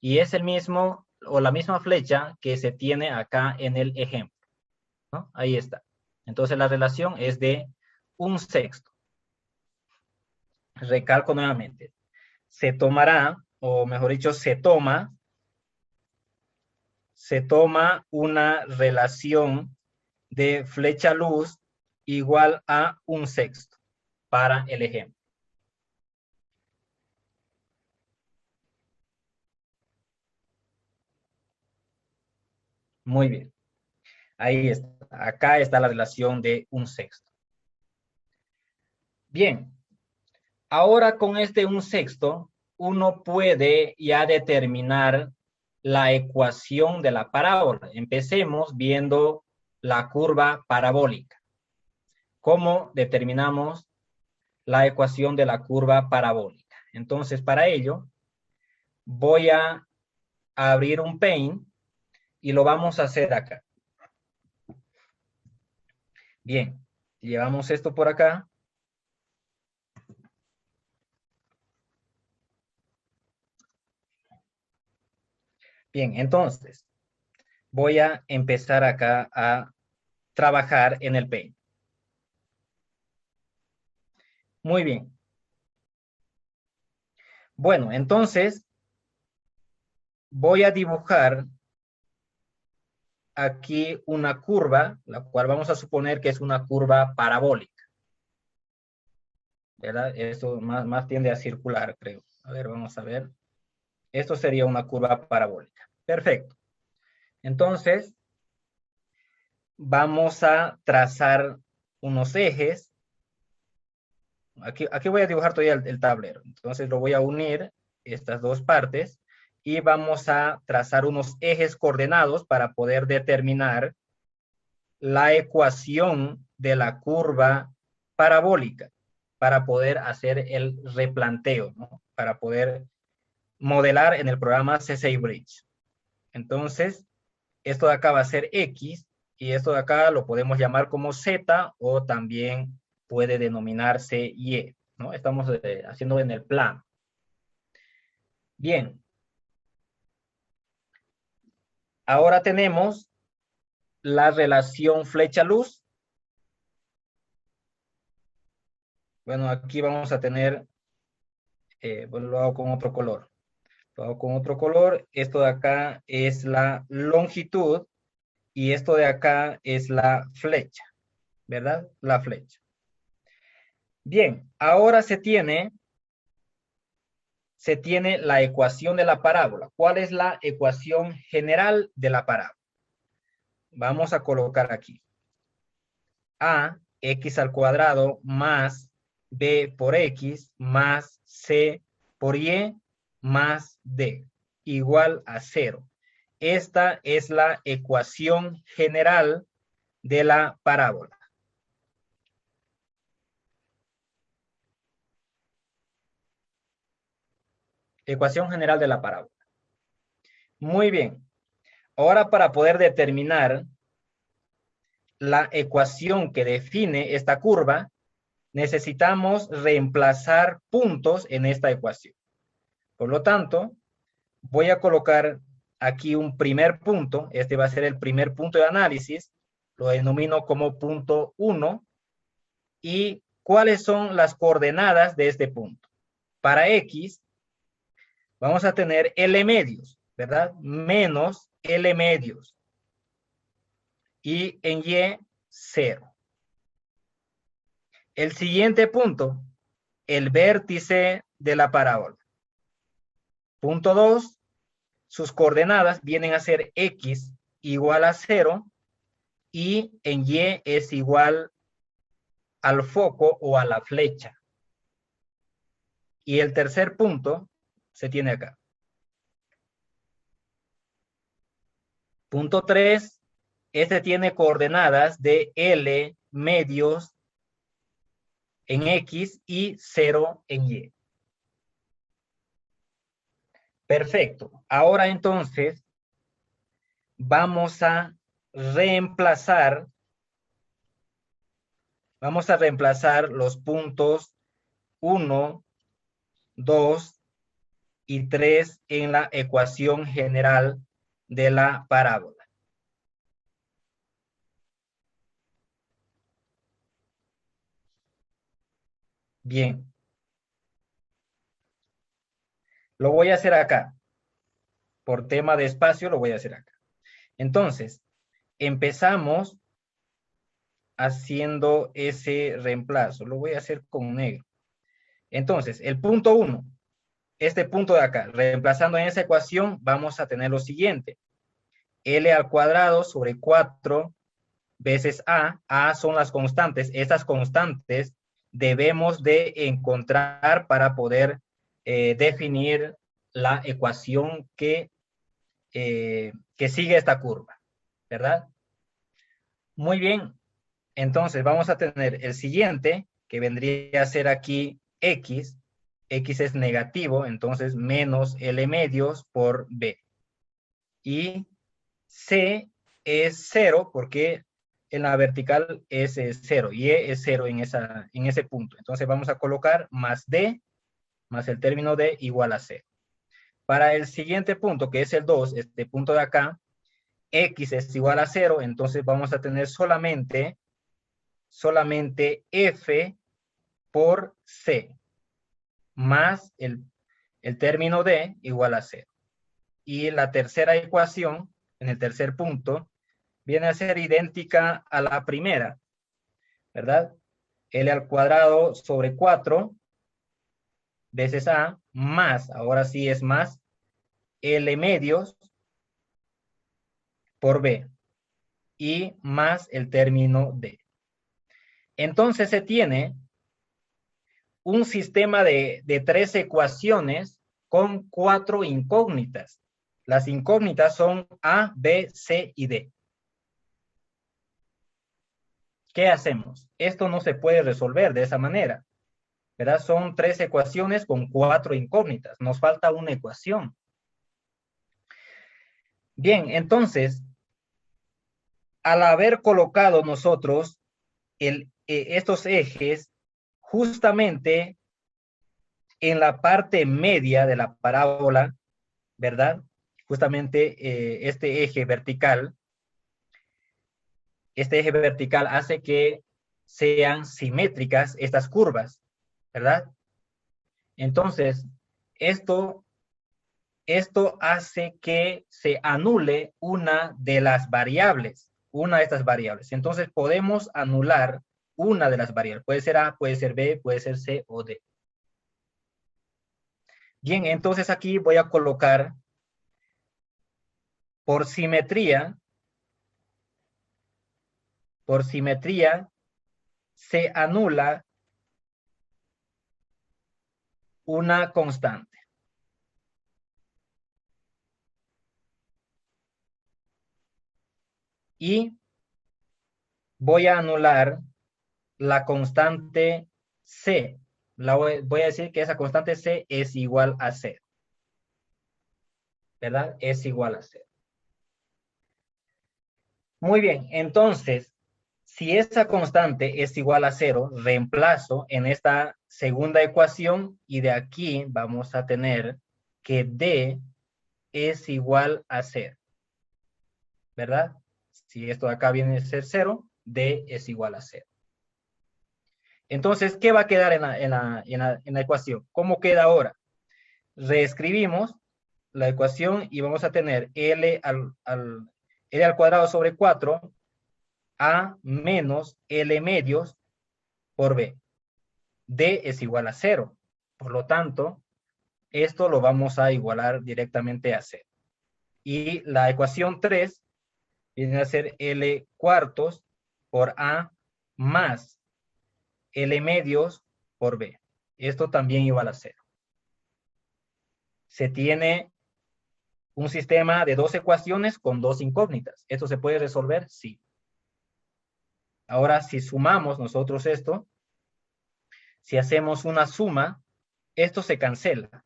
Y es el mismo o la misma flecha que se tiene acá en el ejemplo, ¿no? Ahí está. Entonces la relación es de un sexto. Recalco nuevamente. Se tomará, o mejor dicho, se toma una relación de flecha luz igual a un sexto para el ejemplo. Muy bien. Ahí está. Acá está la relación de un sexto. Bien. Ahora con este un sexto, uno puede ya determinar la ecuación de la parábola. Empecemos viendo la curva parabólica. ¿Cómo determinamos la ecuación de la curva parabólica? Entonces, para ello, voy a abrir un Paint y lo vamos a hacer acá. Bien, llevamos esto por acá. Bien, entonces, voy a empezar acá a trabajar en el Paint. Muy bien. Bueno, entonces voy a dibujar aquí una curva, la cual vamos a suponer que es una curva parabólica, ¿verdad? Esto más tiende a circular, creo. A ver, vamos a ver. Esto sería una curva parabólica. Perfecto. Entonces, vamos a trazar unos ejes. Aquí voy a dibujar todavía el tablero. Entonces, lo voy a unir, estas dos partes, y vamos a trazar unos ejes coordenados para poder determinar la ecuación de la curva parabólica para poder hacer el replanteo, ¿no? Para poder modelar en el programa C6 Bridge. Entonces, esto de acá va a ser X y esto de acá lo podemos llamar como Z o también puede denominarse Y, ¿no? Estamos haciendo en el plano. Bien. Ahora tenemos la relación flecha-luz. Bueno, aquí vamos a tener, bueno, lo hago con otro color. Lo hago con otro color. Esto de acá es la longitud y esto de acá es la flecha, ¿verdad? La flecha. Bien, ahora se tiene la ecuación de la parábola. ¿Cuál es la ecuación general de la parábola? Vamos a colocar aquí. A, x al cuadrado más b por x más c por y más d igual a 0. Esta es la ecuación general de la parábola. Ecuación general de la parábola. Muy bien. Ahora para poder determinar la ecuación que define esta curva, necesitamos reemplazar puntos en esta ecuación. Por lo tanto, voy a colocar aquí un primer punto. Este va a ser el primer punto de análisis. Lo denomino como punto 1. ¿Y cuáles son las coordenadas de este punto? Para X, vamos a tener L medios, ¿verdad? Menos L medios. Y en Y, 0. El siguiente punto, el vértice de la parábola. Punto 2, sus coordenadas vienen a ser X igual a 0 y en Y es igual al foco o a la flecha. Y el tercer punto se tiene acá. Punto 3, este tiene coordenadas de L medios en X y 0 en Y. Perfecto. Ahora entonces vamos a reemplazar los puntos 1, 2 y 3 en la ecuación general de la parábola. Bien, lo voy a hacer acá. Por tema de espacio lo voy a hacer acá. Entonces, empezamos haciendo ese reemplazo. Lo voy a hacer con negro. Entonces, el punto 1, este punto de acá, reemplazando en esa ecuación, vamos a tener lo siguiente. L al cuadrado sobre 4 veces A. A son las constantes. Estas constantes debemos de encontrar para poder definir la ecuación que sigue esta curva, ¿verdad? Muy bien. Entonces vamos a tener el siguiente, que vendría a ser aquí X. X es negativo, entonces menos L medios por B. Y C es 0 porque en la vertical es 0 y E es 0 en ese punto. Entonces vamos a colocar más D más el término D igual a 0. Para el siguiente punto, que es el 2, este punto de acá, X es igual a 0, entonces vamos a tener solamente F por C más el término D igual a 0. Y la tercera ecuación, en el tercer punto, viene a ser idéntica a la primera, ¿verdad? L al cuadrado sobre 4 veces A más, ahora sí es más, L medios por B y más el término D. Entonces se tiene un sistema de 3 ecuaciones con 4 incógnitas. Las incógnitas son A, B, C y D. ¿Qué hacemos? Esto no se puede resolver de esa manera, ¿verdad? Son 3 ecuaciones con 4 incógnitas. Nos falta una ecuación. Bien, entonces, al haber colocado nosotros estos ejes justamente en la parte media de la parábola, ¿verdad? Justamente este eje vertical hace que sean simétricas estas curvas, ¿verdad? Entonces, esto hace que se anule una de estas variables. Entonces, podemos anular una de las variables. Puede ser A, puede ser B, puede ser C o D. Bien, entonces aquí voy a colocar por simetría se anula una constante. Y voy a anular la constante C. Voy a decir que esa constante C es igual a 0. ¿verdad? Es igual a 0. Muy bien, entonces, si esa constante es igual a 0, reemplazo en esta segunda ecuación y de aquí vamos a tener que D es igual a 0, ¿verdad? Si esto de acá viene a ser 0, D es igual a 0. Entonces, ¿qué va a quedar en la ecuación? ¿Cómo queda ahora? Reescribimos la ecuación y vamos a tener L al cuadrado sobre 4 A menos L medios por B. D es igual a 0. Por lo tanto, esto lo vamos a igualar directamente a 0. Y la ecuación 3 viene a ser L cuartos por A más L medios por B. Esto también igual a 0. Se tiene un sistema de dos ecuaciones con dos incógnitas. ¿Esto se puede resolver? Sí. Ahora, si sumamos nosotros esto, si hacemos una suma, esto se cancela,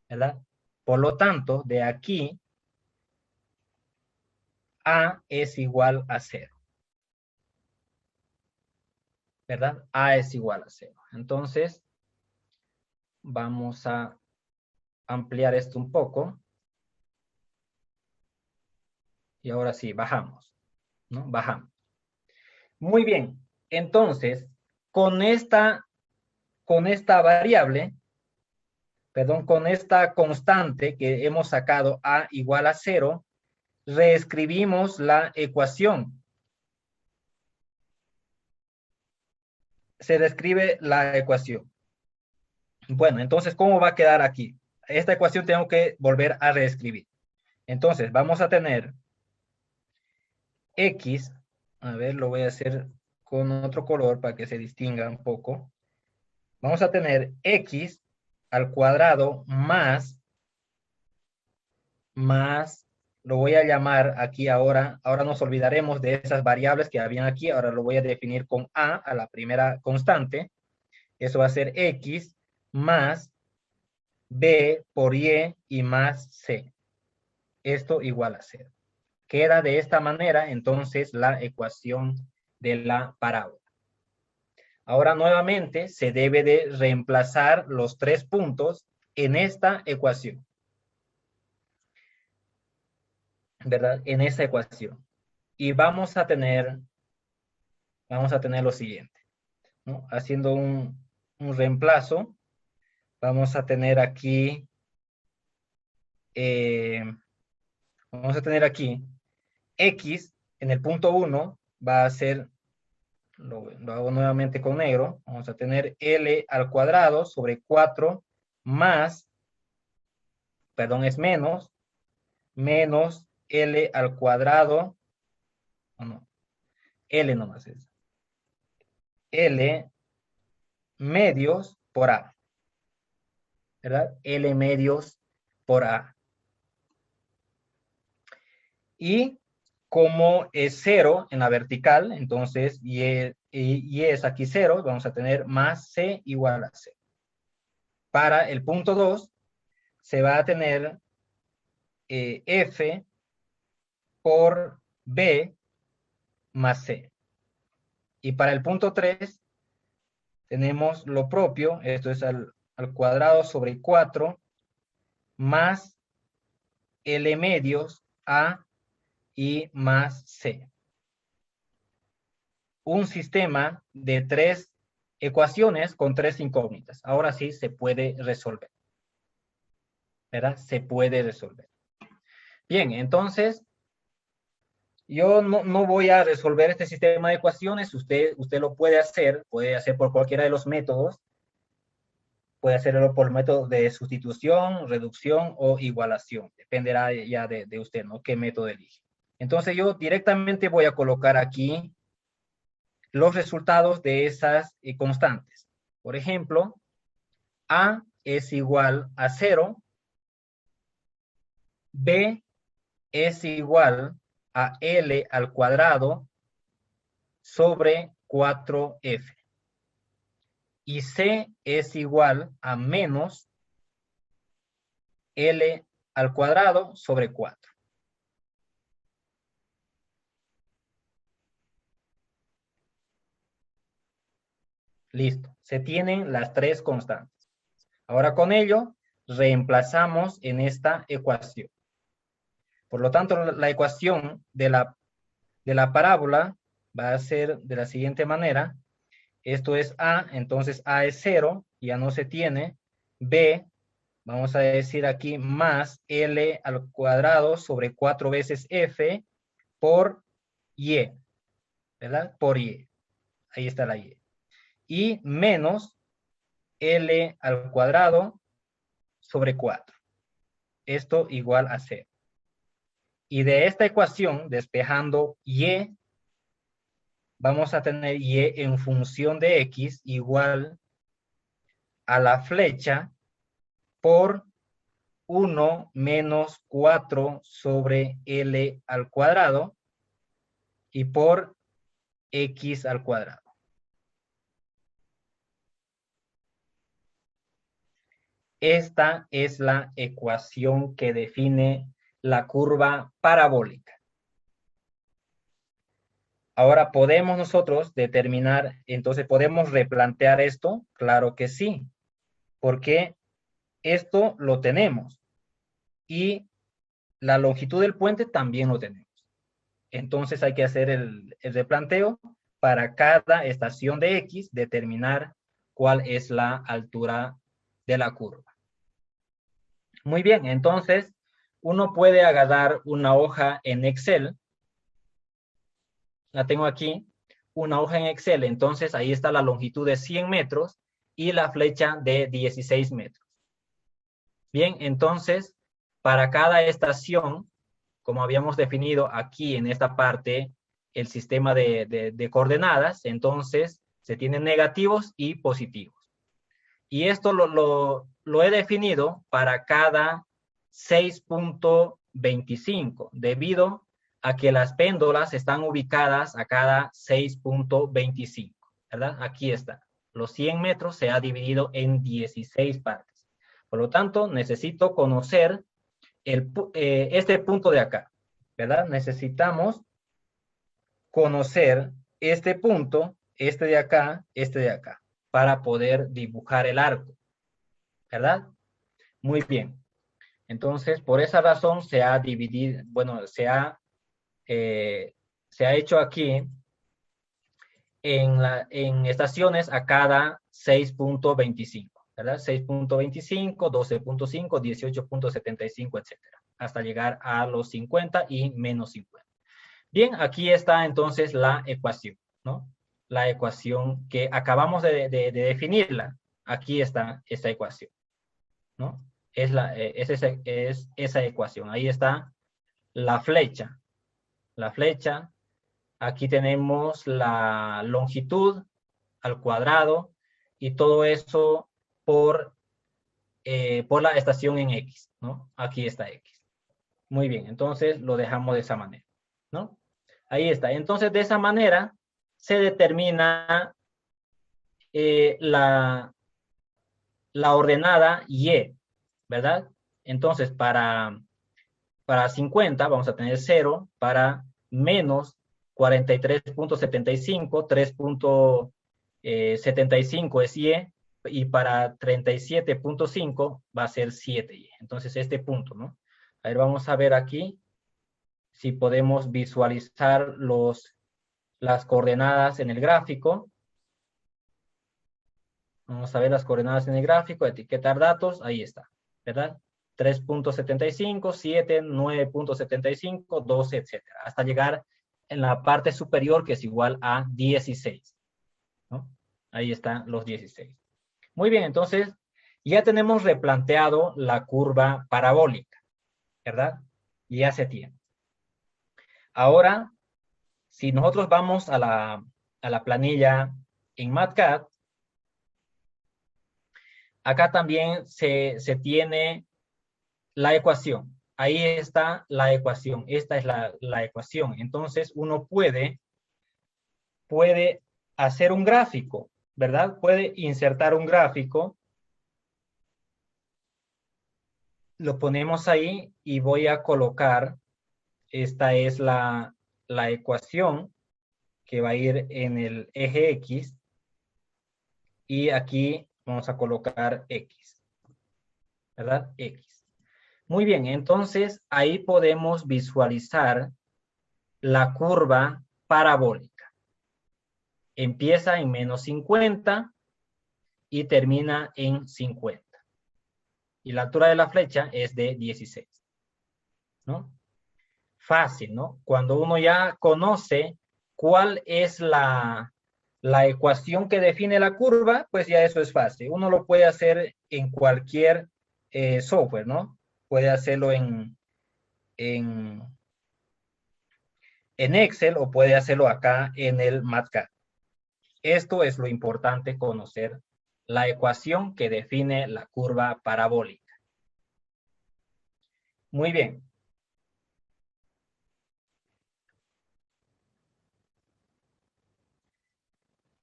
¿verdad? Por lo tanto, de aquí, A es igual a 0, ¿verdad? A es igual a 0. Entonces, vamos a ampliar esto un poco. Y ahora sí, bajamos, ¿no? Bajamos. Muy bien. Entonces, con esta variable, perdón, con esta constante que hemos sacado A igual a 0, reescribimos la ecuación. Se reescribe la ecuación. Bueno, entonces, ¿cómo va a quedar aquí? Esta ecuación tengo que volver a reescribir. Entonces, vamos a tener X, a ver, lo voy a hacer con otro color para que se distinga un poco. Vamos a tener X al cuadrado más, lo voy a llamar aquí ahora nos olvidaremos de esas variables que habían aquí, ahora lo voy a definir con a la primera constante. Eso va a ser X más B por Y más C. Esto igual a 0. Queda de esta manera entonces la ecuación de la parábola. Ahora nuevamente se debe de reemplazar los 3 puntos en esta ecuación, ¿verdad? En esta ecuación. Y vamos a tener lo siguiente, ¿no? Haciendo un reemplazo, vamos a tener aquí, eh, X en el punto 1 va a ser, lo hago nuevamente con negro, vamos a tener L al cuadrado sobre 4 más, perdón, es menos L al cuadrado, no, L nomás es, L medios por A, ¿verdad? L medios por A. Y como es 0 en la vertical, entonces y es aquí 0, vamos a tener más C igual a 0. Para el punto 2 se va a tener F por B más C. Y para el punto 3 tenemos lo propio, esto es al cuadrado sobre 4 más L medios A y más C. Un sistema de 3 ecuaciones con 3 incógnitas. Ahora sí se puede resolver, ¿verdad? Se puede resolver. Bien, entonces, yo no voy a resolver este sistema de ecuaciones. Usted lo puede hacer por cualquiera de los métodos. Puede hacerlo por el método de sustitución, reducción o igualación. Dependerá ya de usted, ¿no? ¿Qué método elige? Entonces, yo directamente voy a colocar aquí los resultados de esas constantes. Por ejemplo, A es igual a 0, B es igual a L al cuadrado sobre 4F. Y C es igual a menos L al cuadrado sobre 4. Listo. Se tienen las tres constantes. Ahora con ello, reemplazamos en esta ecuación. Por lo tanto, la ecuación de la parábola va a ser de la siguiente manera. Esto es A, entonces A es 0, ya no se tiene. B, vamos a decir aquí, más L al cuadrado sobre 4 veces F por Y, ¿verdad? Por Y. Ahí está la Y. Y menos L al cuadrado sobre 4. Esto igual a 0. Y de esta ecuación, despejando Y, vamos a tener Y en función de X igual a la flecha por 1 menos 4 sobre L al cuadrado y por X al cuadrado. Esta es la ecuación que define la curva parabólica. Ahora, ¿podemos nosotros determinar, entonces podemos replantear esto? Claro que sí, porque esto lo tenemos y la longitud del puente también lo tenemos. Entonces hay que hacer el replanteo para cada estación de X, determinar cuál es la altura de la curva. Muy bien, entonces uno puede agarrar una hoja en Excel. La tengo aquí, una hoja en Excel. Entonces ahí está la longitud de 100 metros y la flecha de 16 metros. Bien, entonces para cada estación, como habíamos definido aquí en esta parte, el sistema de coordenadas, entonces se tienen negativos y positivos. Y esto lo he definido para cada 6.25, debido a que las péndulas están ubicadas a cada 6.25, ¿verdad? Aquí está. Los 100 metros se ha dividido en 16 partes. Por lo tanto, necesito conocer este punto de acá, ¿verdad? Necesitamos conocer este punto, este de acá, para poder dibujar el arco, ¿verdad? Muy bien. Entonces, por esa razón se ha dividido, bueno, se ha hecho aquí en estaciones a cada 6.25, ¿verdad? 6.25, 12.5, 18.75, etcétera, hasta llegar a los 50 y menos 50. Bien, aquí está entonces la ecuación, ¿no? La ecuación que acabamos de definirla. Aquí está esta ecuación, ¿no? Es esa ecuación. Ahí está la flecha. La flecha. Aquí tenemos la longitud al cuadrado y todo eso por la estación en X, ¿no? Aquí está X. Muy bien, entonces lo dejamos de esa manera, ¿no? Ahí está. Entonces, de esa manera se determina la ordenada Y, ¿verdad? Entonces, para 50 vamos a tener 0, para menos 43.75, 3.75 es y para 37.5 va a ser 7Y. Entonces, este punto, ¿no? A ver, vamos a ver aquí si podemos visualizar las coordenadas en el gráfico. Vamos a ver las coordenadas en el gráfico, etiquetar datos, ahí está, ¿verdad? 3.75, 7, 9.75, 12, etcétera, hasta llegar en la parte superior que es igual a 16, ¿no? Ahí están los 16. Muy bien, entonces ya tenemos replanteado la curva parabólica, ¿verdad? Ya se tiene. Ahora, si nosotros vamos a la planilla en MATCAD, acá también se tiene la ecuación. Ahí está la ecuación. Esta es la ecuación. Entonces, uno puede hacer un gráfico, ¿verdad? Puede insertar un gráfico lo ponemos ahí y voy a colocar, esta es la ecuación que va a ir en el eje X y aquí vamos a colocar X, ¿verdad? X. Muy bien, entonces ahí podemos visualizar la curva parabólica. Empieza en menos 50 y termina en 50. Y la altura de la flecha es de 16, ¿no? Fácil, ¿no? Cuando uno ya conoce cuál es la ecuación que define la curva, pues ya eso es fácil. Uno lo puede hacer en cualquier software, ¿no? Puede hacerlo en Excel o puede hacerlo acá en el MATLAB. Esto es lo importante, conocer la ecuación que define la curva parabólica. Muy bien.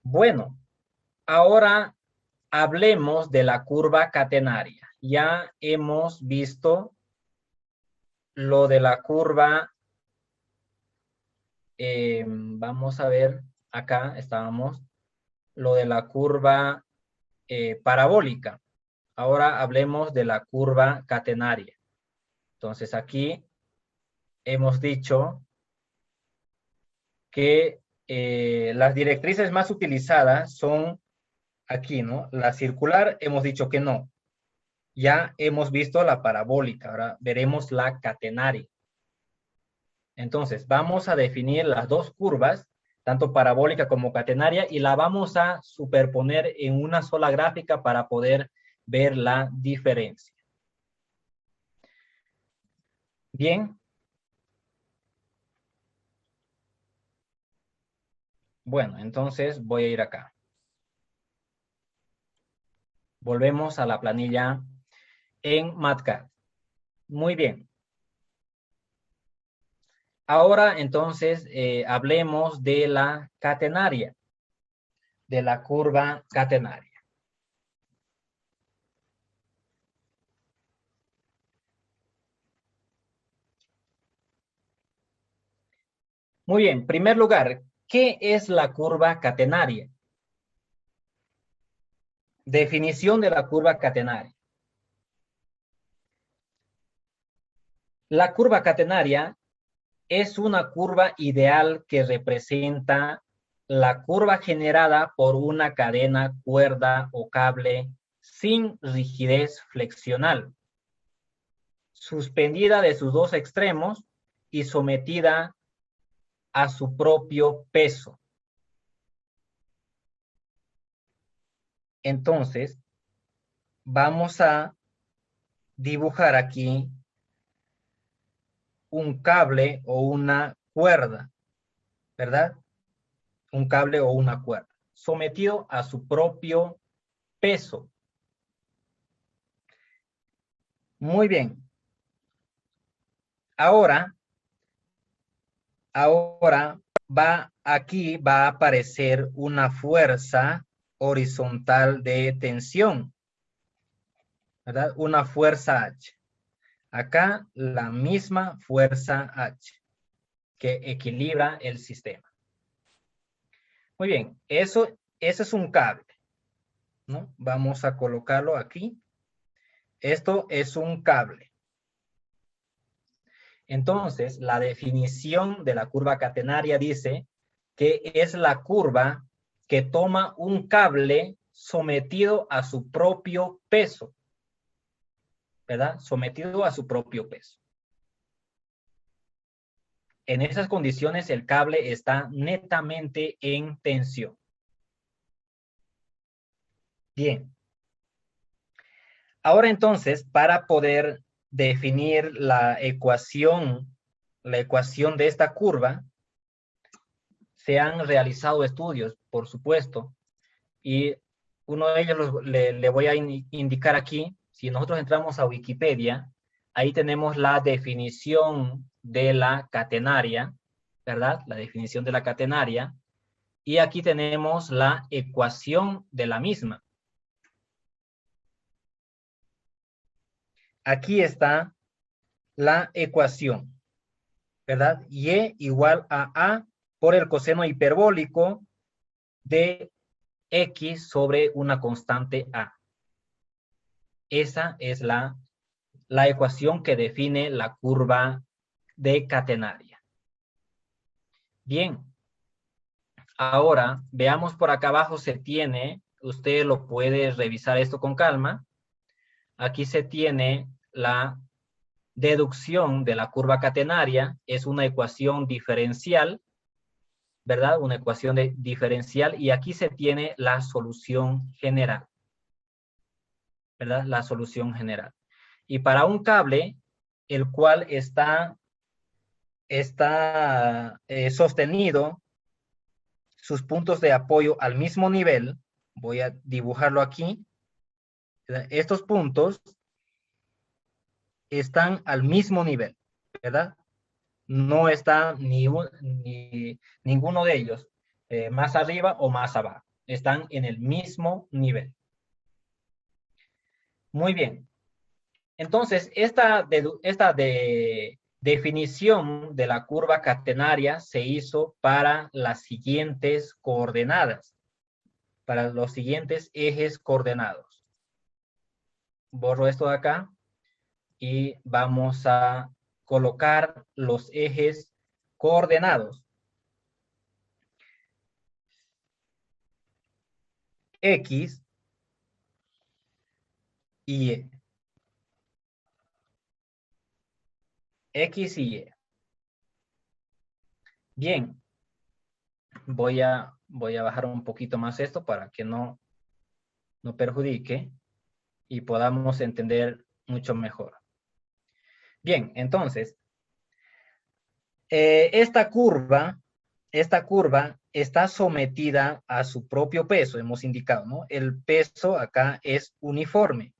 Bueno, ahora hablemos de la curva catenaria. Ya hemos visto lo de la curva, vamos a ver, acá estábamos, lo de la curva parabólica. Ahora hablemos de la curva catenaria. Entonces aquí hemos dicho que las directrices más utilizadas son aquí, ¿no? La circular hemos dicho que no. Ya hemos visto la parabólica, ahora veremos la catenaria. Entonces, vamos a definir las dos curvas, tanto parabólica como catenaria, y la vamos a superponer en una sola gráfica para poder ver la diferencia. Bien. Bueno, entonces voy a ir acá. Volvemos a la planilla en MATLAB. Muy bien. Ahora, entonces, hablemos de la catenaria, de la curva catenaria. Muy bien, en primer lugar, ¿qué es la curva catenaria? Definición de la curva catenaria. La curva catenaria es una curva ideal que representa la curva generada por una cadena, cuerda o cable sin rigidez flexional, suspendida de sus dos extremos y sometida a su propio peso. Entonces, vamos a dibujar aquí un cable o una cuerda, ¿verdad? Un cable o una cuerda, sometido a su propio peso. Muy bien. Ahora aquí va a aparecer una fuerza horizontal de tensión, ¿verdad? Una fuerza H. Acá la misma fuerza H que equilibra el sistema. Muy bien, ese es un cable, ¿no? Vamos a colocarlo aquí. Esto es un cable. Entonces, la definición de la curva catenaria dice que es la curva que toma un cable sometido a su propio peso, ¿verdad? Sometido a su propio peso. En esas condiciones, el cable está netamente en tensión. Bien. Ahora entonces, para poder definir la ecuación de esta curva, se han realizado estudios, por supuesto, y uno de ellos le voy a indicar aquí. Si nosotros entramos a Wikipedia, ahí tenemos la definición de la catenaria, ¿verdad? La definición de la catenaria. Y aquí tenemos la ecuación de la misma. aquí está la ecuación, ¿verdad? Y igual a A por el coseno hiperbólico de X sobre una constante A. Esa es la ecuación que define la curva de catenaria. Bien, ahora veamos por acá abajo se tiene, usted lo puede revisar esto con calma. Aquí se tiene la deducción de la curva catenaria, es una ecuación diferencial, ¿verdad? Una ecuación diferencial y aquí se tiene la solución general, ¿verdad? La solución general. Y para un cable, el cual está sostenido, sus puntos de apoyo al mismo nivel, voy a dibujarlo aquí, ¿verdad? Estos puntos están al mismo nivel, ¿verdad? No está ninguno de ellos más arriba o más abajo. Están en el mismo nivel. Muy bien. Entonces, esta definición de la curva catenaria se hizo para las siguientes coordenadas, para los siguientes ejes coordenados. Borro esto de acá y vamos a colocar los ejes coordenados. X y Y. X y Y. Bien, voy a bajar un poquito más esto para que no perjudique y podamos entender mucho mejor. Bien, entonces, esta curva está sometida a su propio peso, hemos indicado, ¿no? El peso acá es uniforme.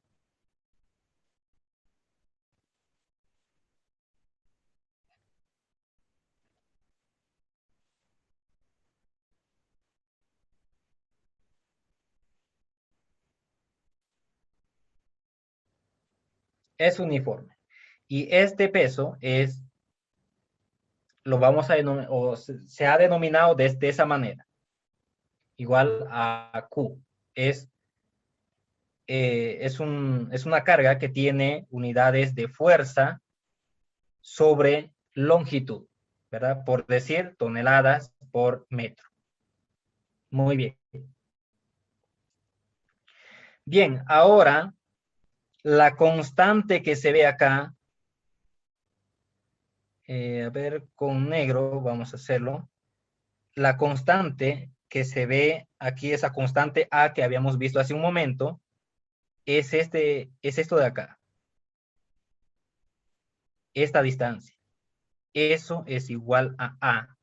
Es uniforme. Y este peso lo vamos a denominar, o se ha denominado de esa manera, igual a Q. Es una carga que tiene unidades de fuerza sobre longitud, ¿verdad? Por decir, toneladas por metro. Muy bien. Bien, ahora la constante que se ve acá, a ver, con negro vamos a hacerlo. La constante que se ve aquí, esa constante A que habíamos visto hace un momento, es esto de acá, esta distancia. Eso es igual a A,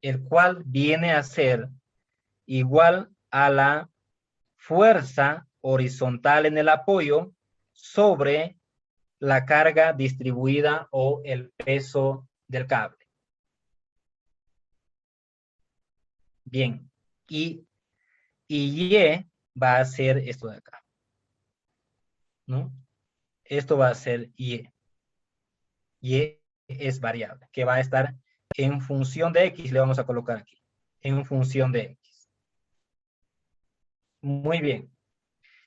el cual viene a ser igual a la fuerza horizontal en el apoyo sobre la carga distribuida o el peso del cable. Bien, y va a ser esto de acá, ¿no? Esto va a ser Y. Y es variable, que va a estar en función de X, le vamos a colocar aquí, en función de X. Muy bien.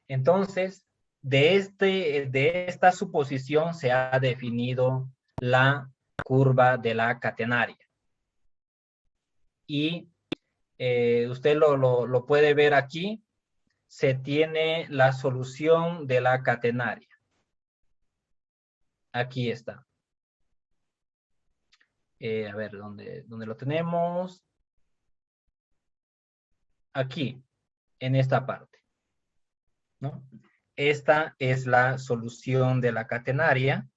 Entonces, de esta suposición se ha definido la curva de la catenaria. Y usted lo puede ver aquí, se tiene la solución de la catenaria. Aquí está. A ver, ¿dónde lo tenemos? Aquí, en esta parte, ¿no? Esta es la solución de la catenaria.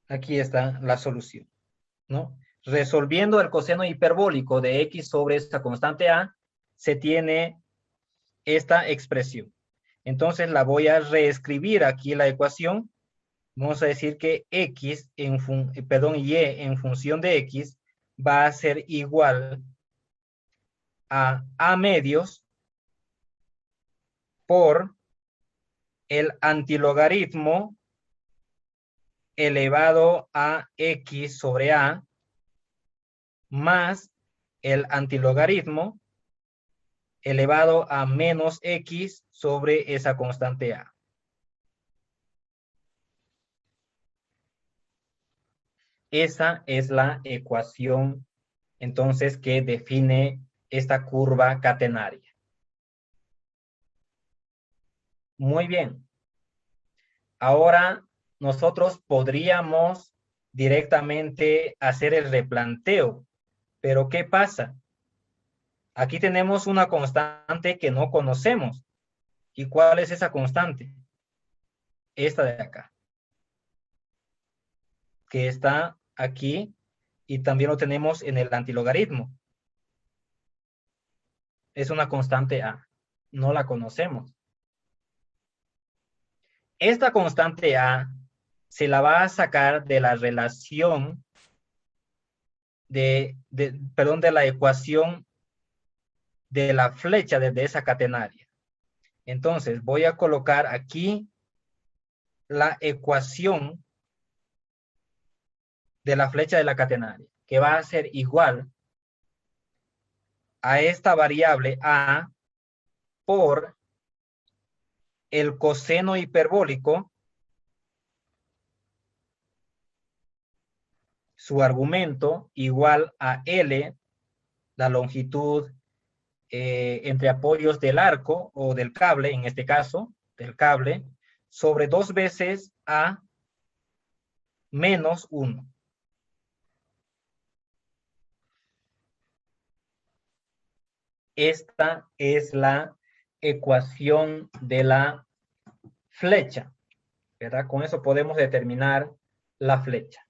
Aquí está la solución, ¿no? Resolviendo el coseno hiperbólico de X sobre esta constante A, se tiene esta expresión. Entonces la voy a reescribir aquí la ecuación. Vamos a decir que Y en función de X va a ser igual a medios por el antilogaritmo elevado a x sobre a más el antilogaritmo elevado a menos x sobre esa constante a. Esa es la ecuación, entonces, que define esta curva catenaria. Muy bien. Ahora nosotros podríamos directamente hacer el replanteo, pero ¿qué pasa? Aquí tenemos una constante que no conocemos. ¿Y cuál es esa constante? Esta de acá, que está aquí y también lo tenemos en el antilogaritmo. Es una constante a. No la conocemos. Esta constante a se la va a sacar de la relación de la ecuación de la flecha de esa catenaria. Entonces voy a colocar aquí la ecuación de la flecha de la catenaria, que va a ser igual a esta variable a por el coseno hiperbólico, su argumento igual a L, la longitud entre apoyos del arco o del cable, en este caso, del cable, sobre 2 veces a menos 1. Esta es la ecuación de la flecha, ¿verdad? Con eso podemos determinar la flecha.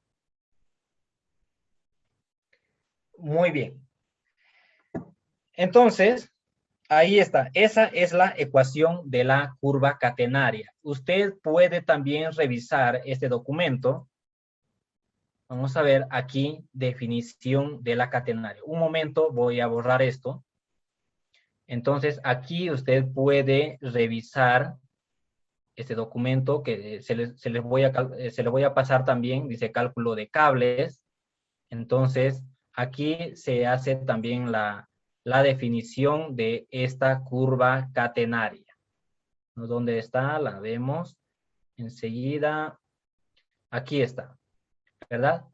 Muy bien. Entonces, ahí está. Esa es la ecuación de la curva catenaria. Usted puede también revisar este documento. Vamos a ver aquí, definición de la catenaria. Un momento, voy a borrar esto. Entonces, aquí usted puede revisar este documento que se les voy a pasar también, dice cálculo de cables. Entonces, aquí se hace también la definición de esta curva catenaria. ¿Dónde está? La vemos enseguida. Aquí está, ¿verdad?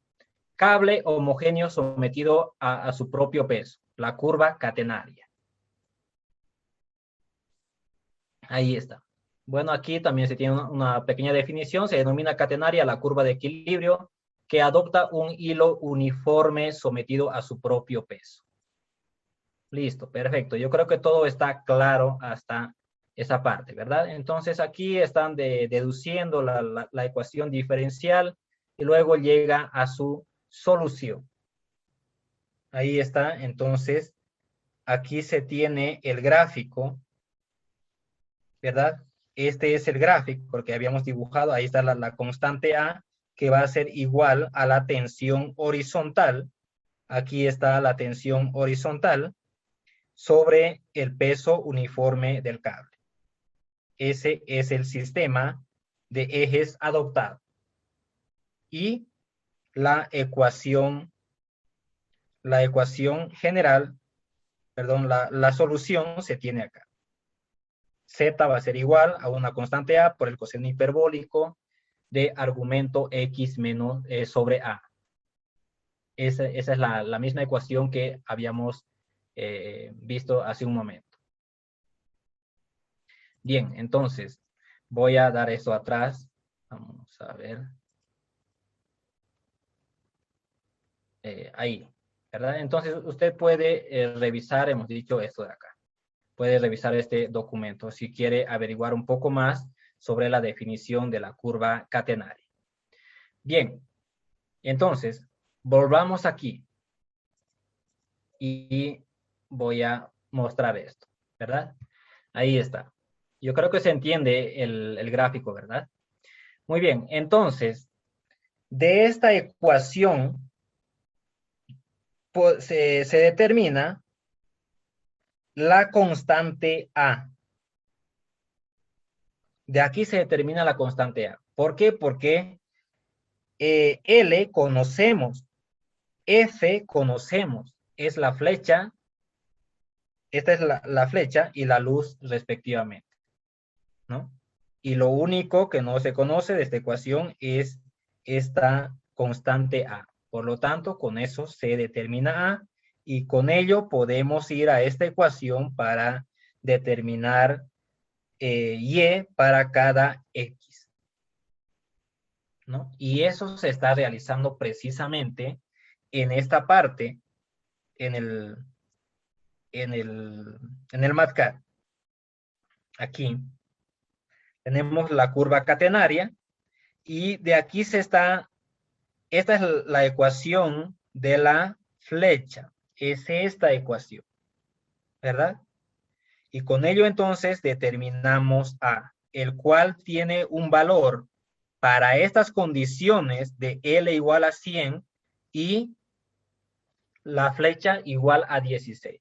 Cable homogéneo sometido a su propio peso, la curva catenaria. Ahí está. Bueno, aquí también se tiene una pequeña definición, se denomina catenaria la curva de equilibrio que adopta un hilo uniforme sometido a su propio peso. Listo, perfecto. Yo creo que todo está claro hasta esa parte, ¿verdad? Entonces aquí están deduciendo la ecuación diferencial y luego llega a su solución. Ahí está, entonces, aquí se tiene el gráfico, ¿verdad? Este es el gráfico que habíamos dibujado, ahí está la constante A, que va a ser igual a la tensión horizontal. Aquí está la tensión horizontal sobre el peso uniforme del cable. Ese es el sistema de ejes adoptado. Y la ecuación general, perdón, la solución se tiene acá. Z va a ser igual a una constante A por el coseno hiperbólico de argumento X menos sobre A. Esa es la misma ecuación que habíamos visto hace un momento. Bien, entonces voy a dar esto atrás. Vamos a ver. Ahí, ¿verdad? Entonces usted puede revisar, hemos dicho esto de acá. Puede revisar este documento si quiere averiguar un poco más sobre la definición de la curva catenaria. Bien, entonces, volvamos aquí y voy a mostrar esto, ¿verdad? Ahí está. Yo creo que se entiende el gráfico, ¿verdad? Muy bien, entonces, de esta ecuación pues, se determina la constante A. De aquí se determina la constante A. ¿Por qué? Porque L conocemos, F conocemos, es la flecha, esta es la flecha y la luz respectivamente, ¿no? Y lo único que no se conoce de esta ecuación es esta constante A. Por lo tanto, con eso se determina A y con ello podemos ir a esta ecuación para determinar Y para cada X, ¿no? Y eso se está realizando precisamente en esta parte, en el, en el, en el MATCAD. Aquí tenemos la curva catenaria y de aquí esta es la ecuación de la flecha. Es esta ecuación, ¿verdad? Y con ello entonces determinamos A, el cual tiene un valor para estas condiciones de L igual a 100 y la flecha igual a 16.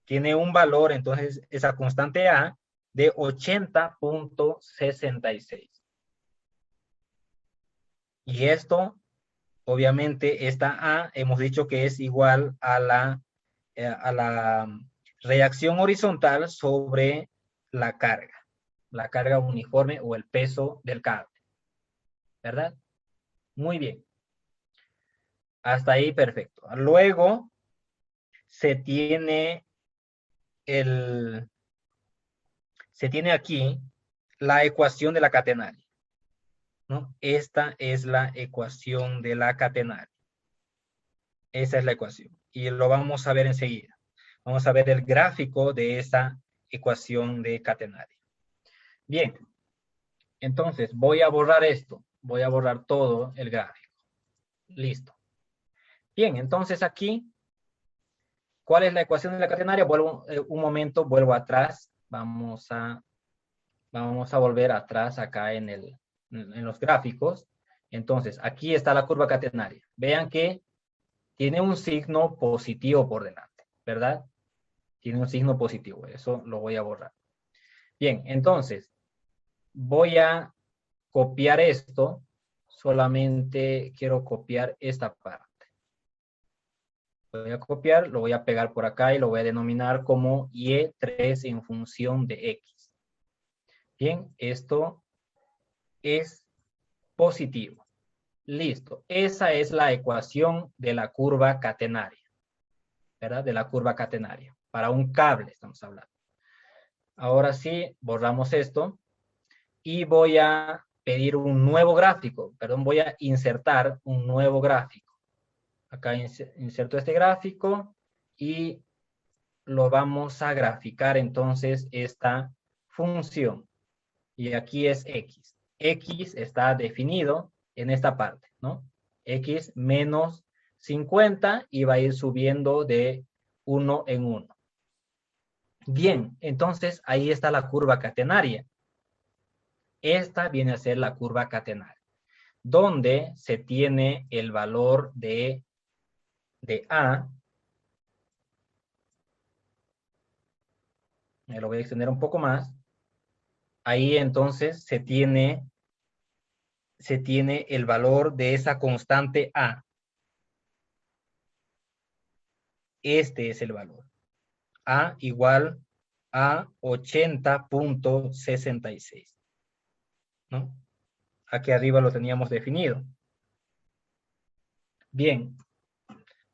Tiene un valor, entonces, esa constante A de 80.66. Y esto, obviamente, esta A hemos dicho que es igual a la reacción horizontal sobre la carga uniforme o el peso del cable, ¿verdad? Muy bien. Hasta ahí perfecto. Luego se tiene se tiene aquí la ecuación de la catenaria, ¿no? Esta es la ecuación de la catenaria. Esa es la ecuación. Y lo vamos a ver enseguida. Vamos a ver el gráfico de esa ecuación de catenaria. Bien, entonces voy a borrar esto. Voy a borrar todo el gráfico. Listo. Bien, entonces aquí, ¿cuál es la ecuación de la catenaria? Vuelvo un momento, vuelvo atrás. Vamos a volver atrás acá en los gráficos. Entonces, aquí está la curva catenaria. Vean que tiene un signo positivo por delante, ¿verdad? Tiene un signo positivo. Eso lo voy a borrar. Bien, entonces, voy a copiar esto. Solamente quiero copiar esta parte. Voy a copiar, lo voy a pegar por acá y lo voy a denominar como Y3 en función de X. Bien, esto es positivo. Listo. Esa es la ecuación de la curva catenaria, ¿verdad? De la curva catenaria. Para un cable estamos hablando. Ahora sí, borramos esto y voy a pedir un nuevo gráfico. Perdón, voy a insertar un nuevo gráfico. Acá inserto este gráfico y lo vamos a graficar entonces esta función. Y aquí es X. X está definido en esta parte, ¿no? X menos 50 y va a ir subiendo de 1 en 1. Bien, entonces ahí está la curva catenaria. Esta viene a ser la curva catenaria, donde se tiene el valor de A. Me lo voy a extender un poco más. Ahí entonces se tiene el valor de esa constante A. Este es el valor. A igual a 80.66, ¿no? Aquí arriba lo teníamos definido. Bien,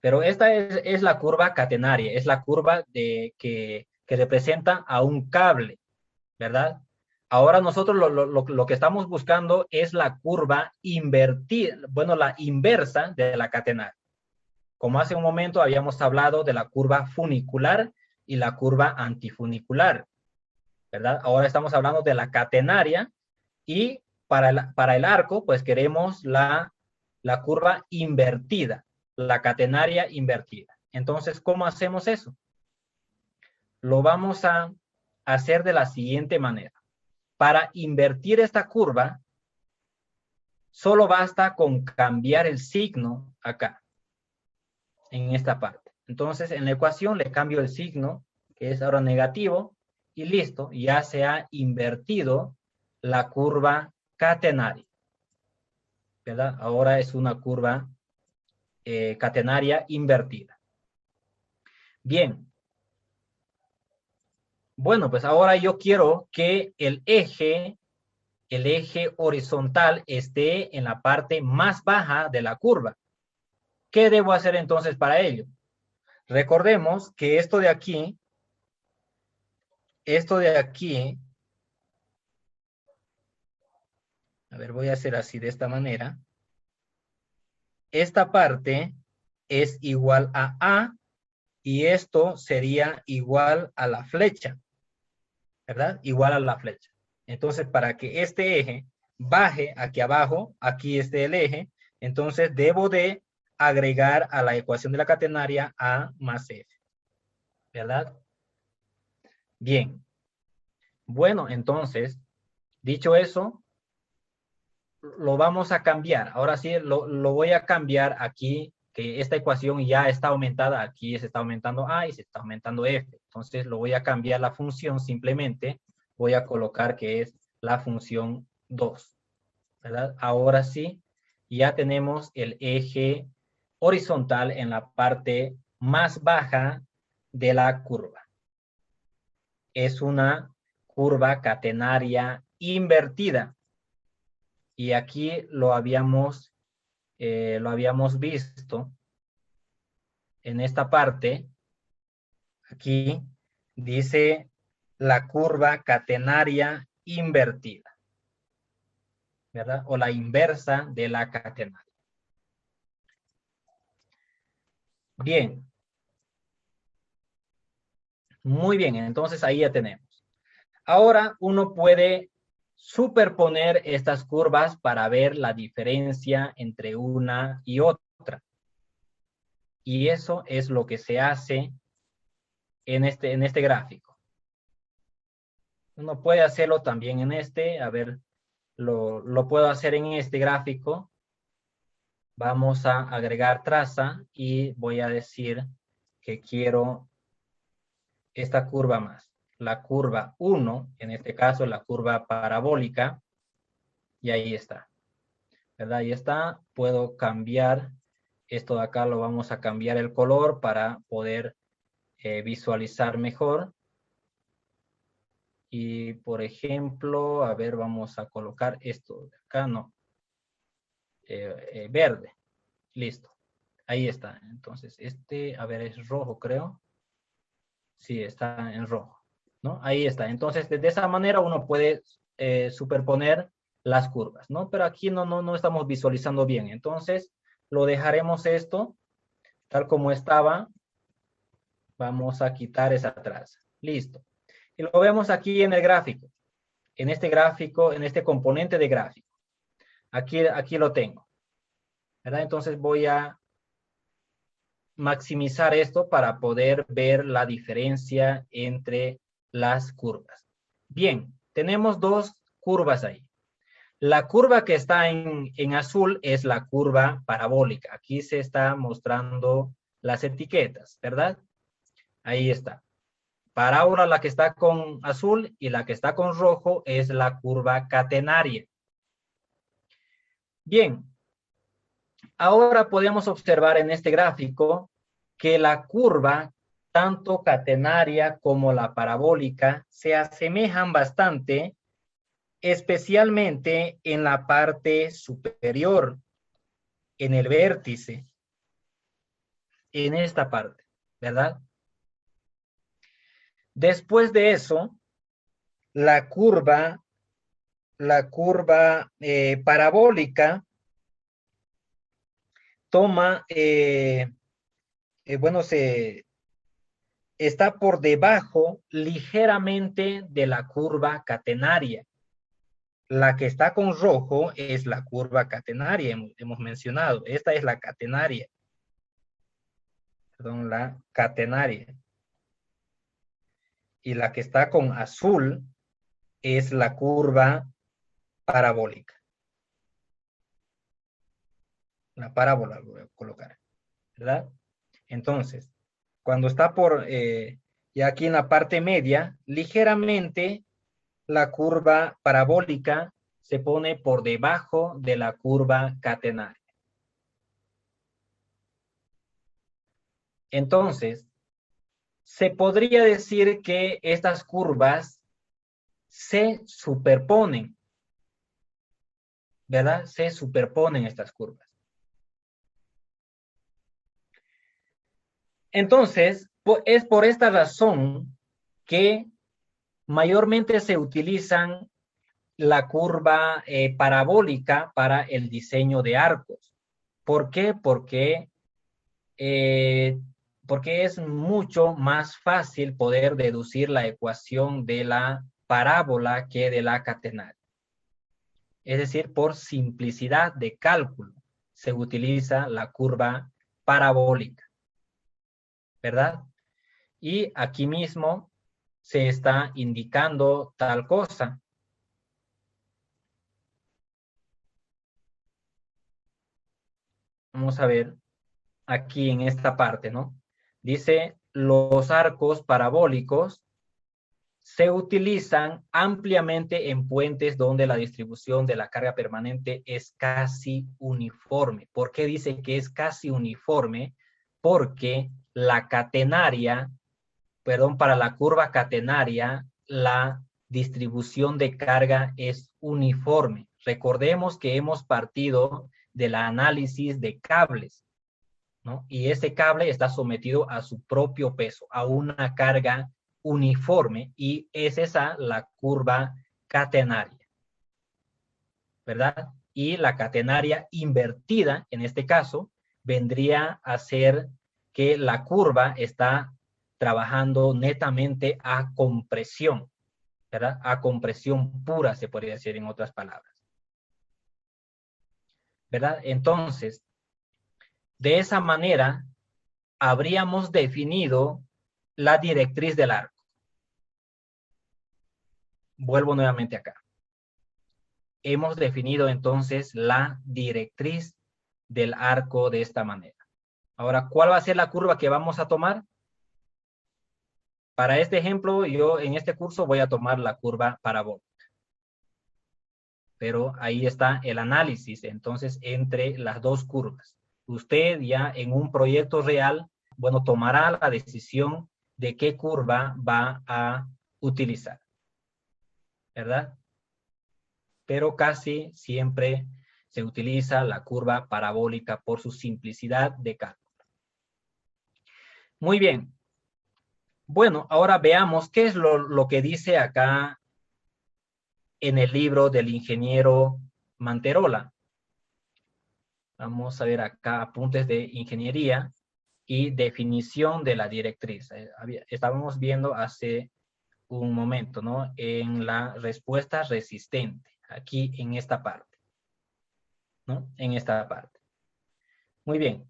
pero esta es la curva catenaria, es la curva que representa a un cable, ¿verdad? Ahora nosotros lo que estamos buscando es la curva invertida, bueno, la inversa de la catenaria. Como hace un momento habíamos hablado de la curva funicular y la curva antifunicular, ¿verdad? Ahora estamos hablando de la catenaria y para el arco, pues queremos la curva invertida, la catenaria invertida. Entonces, ¿cómo hacemos eso? Lo vamos a hacer de la siguiente manera. Para invertir esta curva, solo basta con cambiar el signo acá, en esta parte. Entonces, en la ecuación le cambio el signo, que es ahora negativo, y listo, ya se ha invertido la curva catenaria, ¿verdad? Ahora es una curva catenaria invertida. Bien. Bueno, pues ahora yo quiero que el eje horizontal esté en la parte más baja de la curva. ¿Qué debo hacer entonces para ello? Recordemos que esto de aquí, a ver, voy a hacer así de esta manera. Esta parte es igual a A y esto sería igual a la flecha, ¿verdad? Igual a la flecha. Entonces, para que este eje baje aquí abajo, aquí esté el eje, entonces debo de agregar a la ecuación de la catenaria A más F, ¿verdad? Bien. Bueno, entonces, dicho eso, lo vamos a cambiar. Ahora sí, lo voy a cambiar aquí, que esta ecuación ya está aumentada. Aquí se está aumentando A y se está aumentando F. Entonces, lo voy a cambiar la función simplemente. Voy a colocar que es la función 2, ¿verdad? Ahora sí, ya tenemos el eje horizontal en la parte más baja de la curva. Es una curva catenaria invertida. Y aquí lo habíamos visto en esta parte. Aquí dice la curva catenaria invertida, ¿verdad? O la inversa de la catenaria. Bien. Muy bien, entonces ahí ya tenemos. Ahora uno puede superponer estas curvas para ver la diferencia entre una y otra. Y eso es lo que se hace en este gráfico. Uno puede hacerlo también en este. A ver, lo puedo hacer en este gráfico. Vamos a agregar traza y voy a decir que quiero esta curva más. La curva 1, en este caso la curva parabólica, y ahí está, ¿verdad? Ahí está. Puedo cambiar esto de acá, lo vamos a cambiar el color para poder visualizar mejor. Y por ejemplo, a ver, vamos a colocar esto de acá, no, verde, listo. Ahí está. Entonces, a ver, es rojo, creo. Sí, está en rojo, ¿no? Ahí está. Entonces, de esa manera uno puede superponer las curvas, ¿no? Pero aquí no estamos visualizando bien. Entonces, lo dejaremos esto tal como estaba. Vamos a quitar esa traza. Listo. Y lo vemos aquí en el gráfico. En este gráfico, en este componente de gráfico. Aquí lo tengo, ¿verdad? Entonces voy a maximizar esto para poder ver la diferencia entre las curvas. Bien, tenemos dos curvas ahí. La curva que está en azul es la curva parabólica. Aquí se está mostrando las etiquetas, ¿verdad? Ahí está. Para ahora la que está con azul y la que está con rojo es la curva catenaria. Bien, ahora podemos observar en este gráfico que la curva, tanto catenaria como la parabólica, se asemejan bastante, especialmente en la parte superior, en el vértice, en esta parte, ¿verdad? Después de eso, la curva parabólica toma, bueno, está por debajo ligeramente de la curva catenaria. La que está con rojo es la curva catenaria, hemos mencionado. Esta es la catenaria. Perdón, la catenaria. Y la que está con azul es la curva parabólica. La parábola lo voy a colocar, ¿verdad? Entonces, cuando está ya aquí en la parte media, ligeramente la curva parabólica se pone por debajo de la curva catenaria. Entonces, se podría decir que estas curvas se superponen, ¿verdad? Se superponen estas curvas. Entonces, es por esta razón que mayormente se utilizan la curva parabólica para el diseño de arcos. ¿Por qué? Eh, porque es mucho más fácil poder deducir la ecuación de la parábola que de la catenaria. Es decir, por simplicidad de cálculo se utiliza la curva parabólica, ¿verdad? Y aquí mismo se está indicando tal cosa. Vamos a ver aquí en esta parte, ¿no? Dice, los arcos parabólicos se utilizan ampliamente en puentes donde la distribución de la carga permanente es casi uniforme. ¿Por qué dice que es casi uniforme? Porque la catenaria, perdón, para la curva catenaria, la distribución de carga es uniforme. Recordemos que hemos partido del análisis de cables, ¿no? Y ese cable está sometido a su propio peso, a una carga uniforme, y es esa la curva catenaria, ¿verdad? Y la catenaria invertida, en este caso, vendría a ser que la curva está trabajando netamente a compresión, ¿verdad? A compresión pura, se podría decir en otras palabras, ¿verdad? Entonces, de esa manera, habríamos definido la directriz del arco. Vuelvo nuevamente acá. Hemos definido entonces la directriz del arco de esta manera. Ahora, ¿cuál va a ser la curva que vamos a tomar? Para este ejemplo, yo en este curso voy a tomar la curva parabólica. Pero ahí está el análisis, entonces, entre las dos curvas. Usted ya en un proyecto real, bueno, tomará la decisión de qué curva va a utilizar, ¿verdad? Pero casi siempre se utiliza la curva parabólica por su simplicidad de cálculo. Muy bien. Bueno, ahora veamos qué es lo que dice acá en el libro del ingeniero Manterola. Vamos a ver acá apuntes de ingeniería y definición de la directriz. Estábamos viendo hace un momento, ¿no? En la respuesta resistente, aquí en esta parte, ¿no? En esta parte. Muy bien.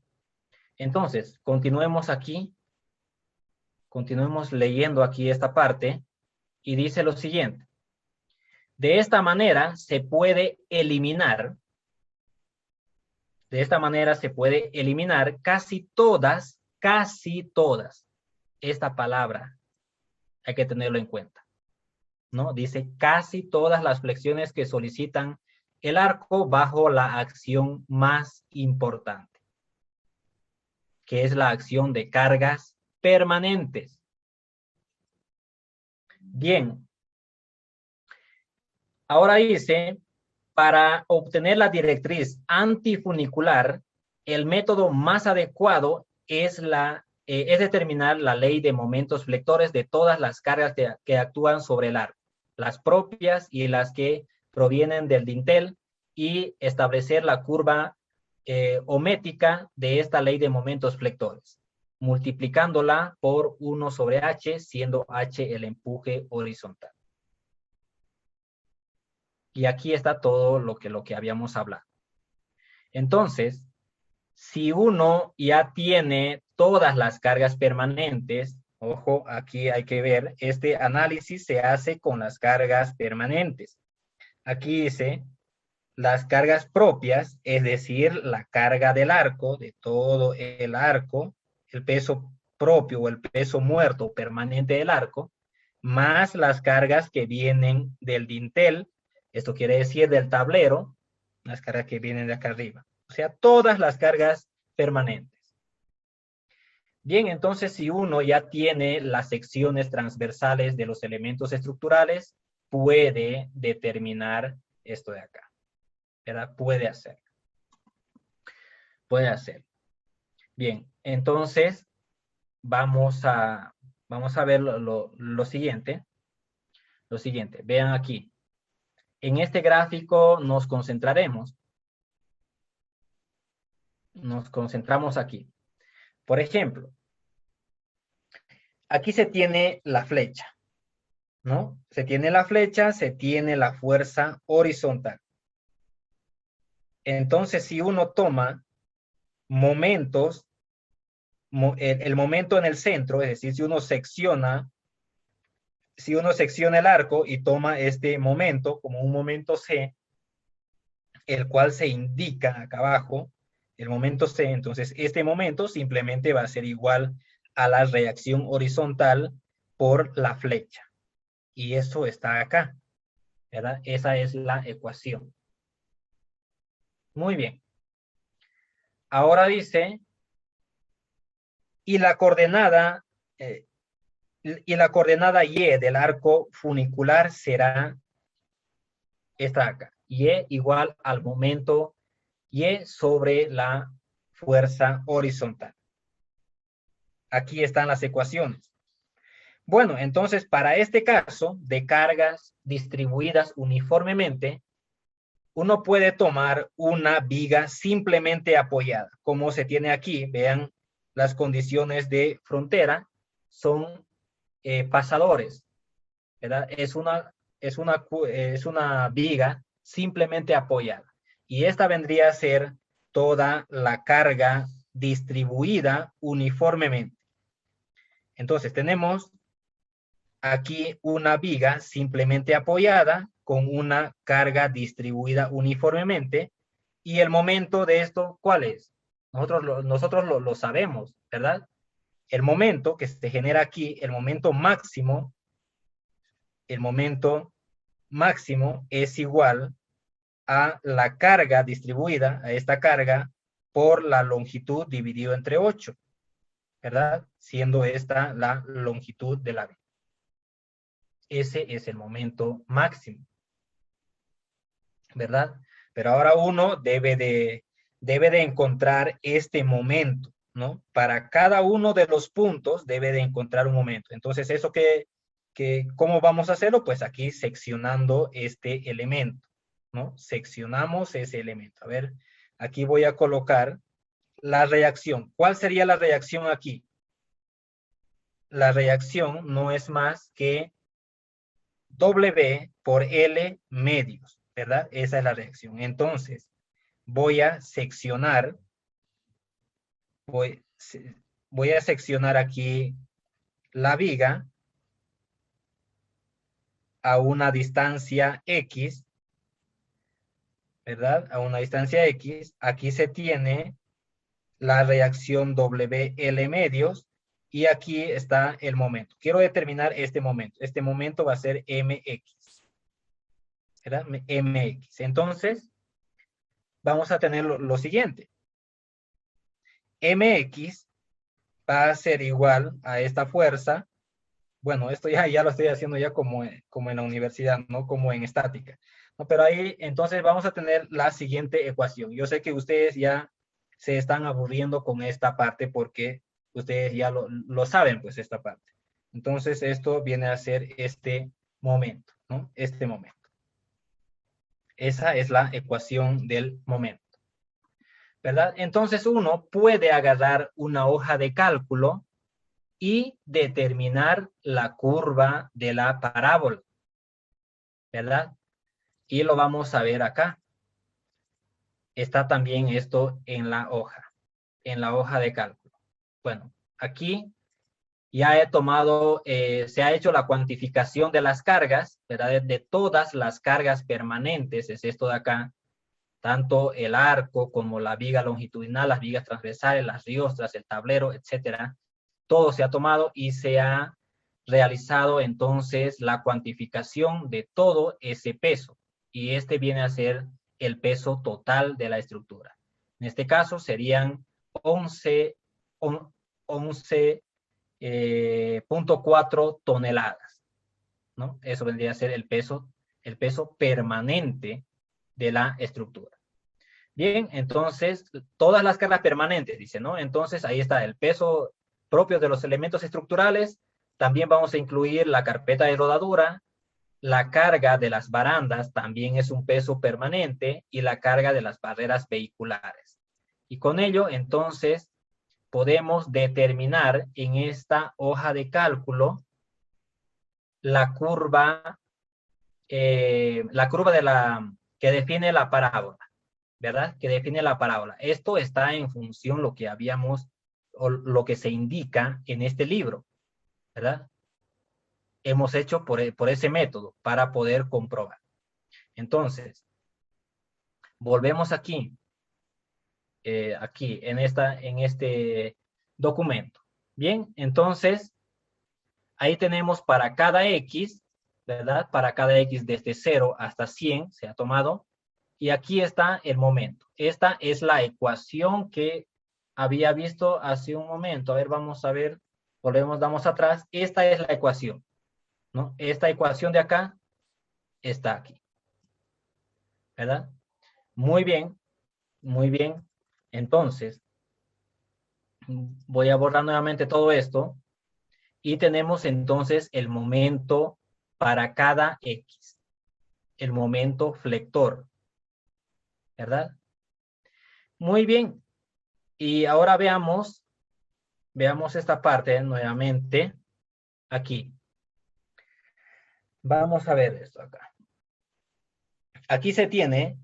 Entonces, continuemos aquí. Continuemos leyendo aquí esta parte y dice lo siguiente. De esta manera se puede eliminar casi todas, esta palabra hay que tenerlo en cuenta, ¿no? Dice casi todas las flexiones que solicitan el arco bajo la acción más importante, que es la acción de cargas permanentes. Bien. Ahora dice, para obtener la directriz antifunicular, el método más adecuado es determinar la ley de momentos flectores de todas las cargas que actúan sobre el arco, las propias y las que provienen del dintel, y establecer la curva omética de esta ley de momentos flectores, multiplicándola por 1 sobre h, siendo h el empuje horizontal. Y aquí está todo lo que habíamos hablado. Entonces, si uno ya tiene todas las cargas permanentes, ojo, aquí hay que ver, este análisis se hace con las cargas permanentes. Aquí dice las cargas propias, es decir, la carga del arco, de todo el arco, el peso propio o el peso muerto permanente del arco, más las cargas que vienen del dintel, esto quiere decir del tablero, las cargas que vienen de acá arriba. O sea, todas las cargas permanentes. Bien, entonces si uno ya tiene las secciones transversales de los elementos estructurales, puede determinar esto de acá, ¿verdad? Puede hacer. Puede hacer. Bien, entonces vamos a ver lo siguiente. Lo siguiente, vean aquí. En este gráfico nos concentraremos. Nos concentramos aquí. Por ejemplo, aquí se tiene la flecha, ¿no? Se tiene la flecha, se tiene la fuerza horizontal. Entonces, si uno toma momentos, el momento en el centro, es decir, si uno secciona el arco y toma este momento como un momento C, el cual se indica acá abajo, el momento C, entonces este momento simplemente va a ser igual a la reacción horizontal por la flecha. Y eso está acá, ¿verdad? Esa es la ecuación. Muy bien. Ahora dice, y la coordenada Y del arco funicular será esta acá. Y igual al momento Y sobre la fuerza horizontal. Aquí están las ecuaciones. Bueno, entonces para este caso de cargas distribuidas uniformemente, uno puede tomar una viga simplemente apoyada, como se tiene aquí. Vean, las condiciones de frontera son pasadores, ¿verdad? Es una viga simplemente apoyada. Y esta vendría a ser toda la carga distribuida uniformemente. Entonces tenemos aquí una viga simplemente apoyada con una carga distribuida uniformemente. Y el momento de esto, ¿cuál es? Nosotros lo sabemos, ¿verdad? El momento que se genera aquí, el momento máximo es igual a la carga distribuida, a esta carga, por la longitud dividido entre 8, ¿verdad? Siendo esta la longitud de la viga. Ese es el momento máximo, ¿verdad? Pero ahora uno debe de encontrar este momento, ¿no? Para cada uno de los puntos debe de encontrar un momento. Entonces, eso ¿cómo vamos a hacerlo? Pues aquí seccionando este elemento, ¿no? Seccionamos ese elemento. A ver, aquí voy a colocar la reacción. ¿Cuál sería la reacción aquí? La reacción no es más que W por L medios, ¿verdad? Esa es la reacción. Entonces, voy a seccionar, voy a seccionar aquí la viga a una distancia X, ¿verdad? A una distancia X. Aquí se tiene la reacción WL medios y aquí está el momento. Quiero determinar este momento. Este momento va a ser MX, ¿verdad? MX. Entonces, vamos a tener lo siguiente. MX va a ser igual a esta fuerza. Bueno, esto ya lo estoy haciendo ya como en la universidad, no como en estática. No, pero ahí entonces vamos a tener la siguiente ecuación. Yo sé que ustedes ya se están aburriendo con esta parte porque ustedes ya lo saben, pues, esta parte. Entonces, esto viene a ser este momento, ¿no? Este momento. Esa es la ecuación del momento, ¿verdad? Entonces, uno puede agarrar una hoja de cálculo y determinar la curva de la parábola, ¿verdad? Y lo vamos a ver acá. Está también esto en la hoja de cálculo. Bueno, aquí ya he tomado, se ha hecho la cuantificación de las cargas, ¿verdad? De todas las cargas permanentes, es esto de acá, tanto el arco como la viga longitudinal, las vigas transversales, las riostras, el tablero, etcétera. Todo se ha tomado y se ha realizado entonces la cuantificación de todo ese peso. Y este viene a ser el peso total de la estructura. En este caso serían 11.4 toneladas, ¿no? Eso vendría a ser el peso permanente de la estructura. Bien, entonces, todas las cargas permanentes, dice, ¿no? Entonces, ahí está el peso propio de los elementos estructurales. También vamos a incluir la carpeta de rodadura. La carga de las barandas también es un peso permanente y la carga de las barreras vehiculares. Y con ello, entonces, podemos determinar en esta hoja de cálculo la curva que define la parábola, ¿verdad? Que define la parábola. Esto está en función lo que habíamos, o lo que se indica en este libro, ¿verdad? Hemos hecho por ese método para poder comprobar. Entonces, volvemos aquí, en este documento. Bien, entonces, ahí tenemos para cada X, ¿verdad? Para cada X desde 0 hasta 100 se ha tomado. Y aquí está el momento. Esta es la ecuación que había visto hace un momento. A ver, vamos a ver. Volvemos, damos atrás. Esta es la ecuación, ¿no? Esta ecuación de acá está aquí, ¿verdad? Muy bien, muy bien. Entonces, voy a borrar nuevamente todo esto. Y tenemos entonces el momento para cada X. El momento flector, ¿verdad? Muy bien. Y ahora veamos esta parte nuevamente aquí. Vamos a ver esto acá. Aquí se tiene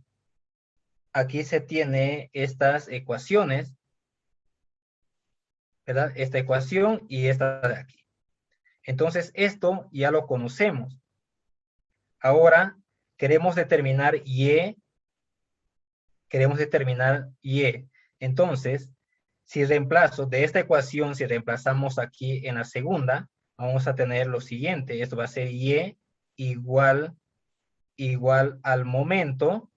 estas ecuaciones, ¿verdad? Esta ecuación y esta de aquí. Entonces, esto ya lo conocemos. Ahora, queremos determinar Y. Entonces, si reemplazo de esta ecuación, si reemplazamos aquí en la segunda, vamos a tener lo siguiente. Esto va a ser Y igual al momento.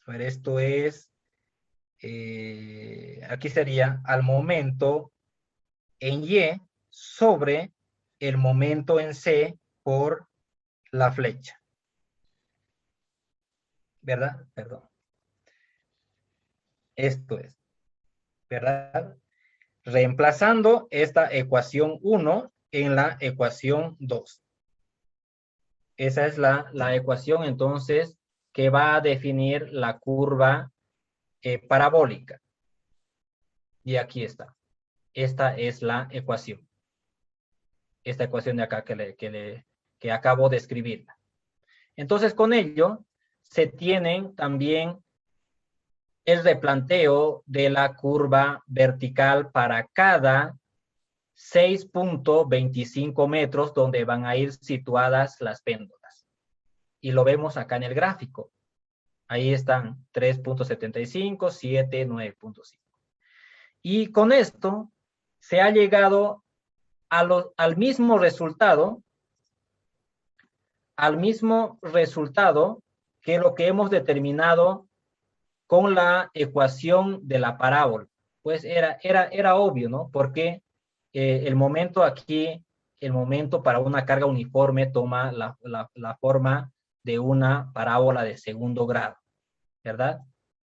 A ver, esto es, aquí sería al momento en Y sobre el momento en C por la flecha. ¿Verdad? Perdón. Esto es, ¿verdad? Reemplazando esta ecuación 1 en la ecuación 2. Esa es la ecuación, entonces, que va a definir la curva parabólica. Y aquí está. Esta es la ecuación. Esta ecuación de acá que acabo de escribir. Entonces, con ello, se tienen también el replanteo de la curva vertical para cada 6.25 metros donde van a ir situadas las péndulas. Y lo vemos acá en el gráfico. Ahí están 3.75, 7, 9.5. Y con esto se ha llegado al mismo resultado que lo que hemos determinado con la ecuación de la parábola. Pues era obvio, ¿no? Porque el momento aquí, el momento para una carga uniforme toma la forma de una parábola de segundo grado, ¿verdad?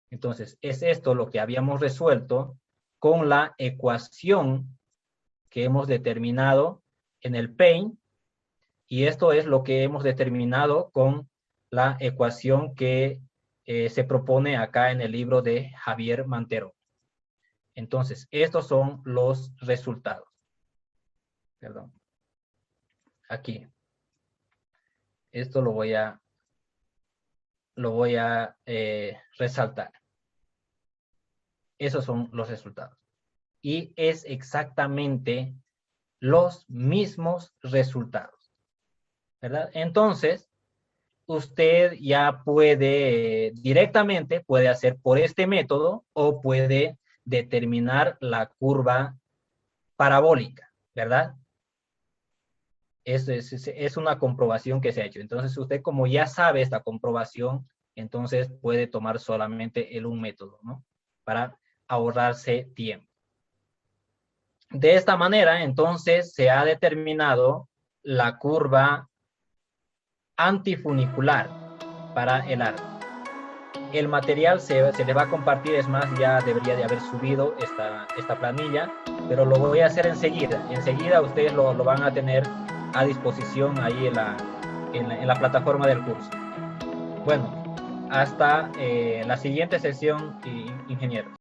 Entonces, es esto lo que habíamos resuelto con la ecuación que hemos determinado en el PAIN, y esto es lo que hemos determinado con la ecuación que se propone acá en el libro de Javier Mantero. Entonces, estos son los resultados. Perdón. Aquí. Esto lo voy a resaltar. Esos son los resultados. Y es exactamente los mismos resultados, ¿verdad? Entonces, usted ya puede directamente, puede hacer por este método o puede determinar la curva parabólica, ¿verdad? Es una comprobación que se ha hecho. Entonces, usted como ya sabe esta comprobación, entonces puede tomar solamente un método, ¿no? Para ahorrarse tiempo. De esta manera, entonces, se ha determinado la curva antifunicular para el árbol. El material se le va a compartir, es más, ya debería de haber subido esta planilla, pero lo voy a hacer enseguida. Enseguida ustedes lo van a tener a disposición ahí en la plataforma del curso. Bueno, hasta la siguiente sesión, ingeniero.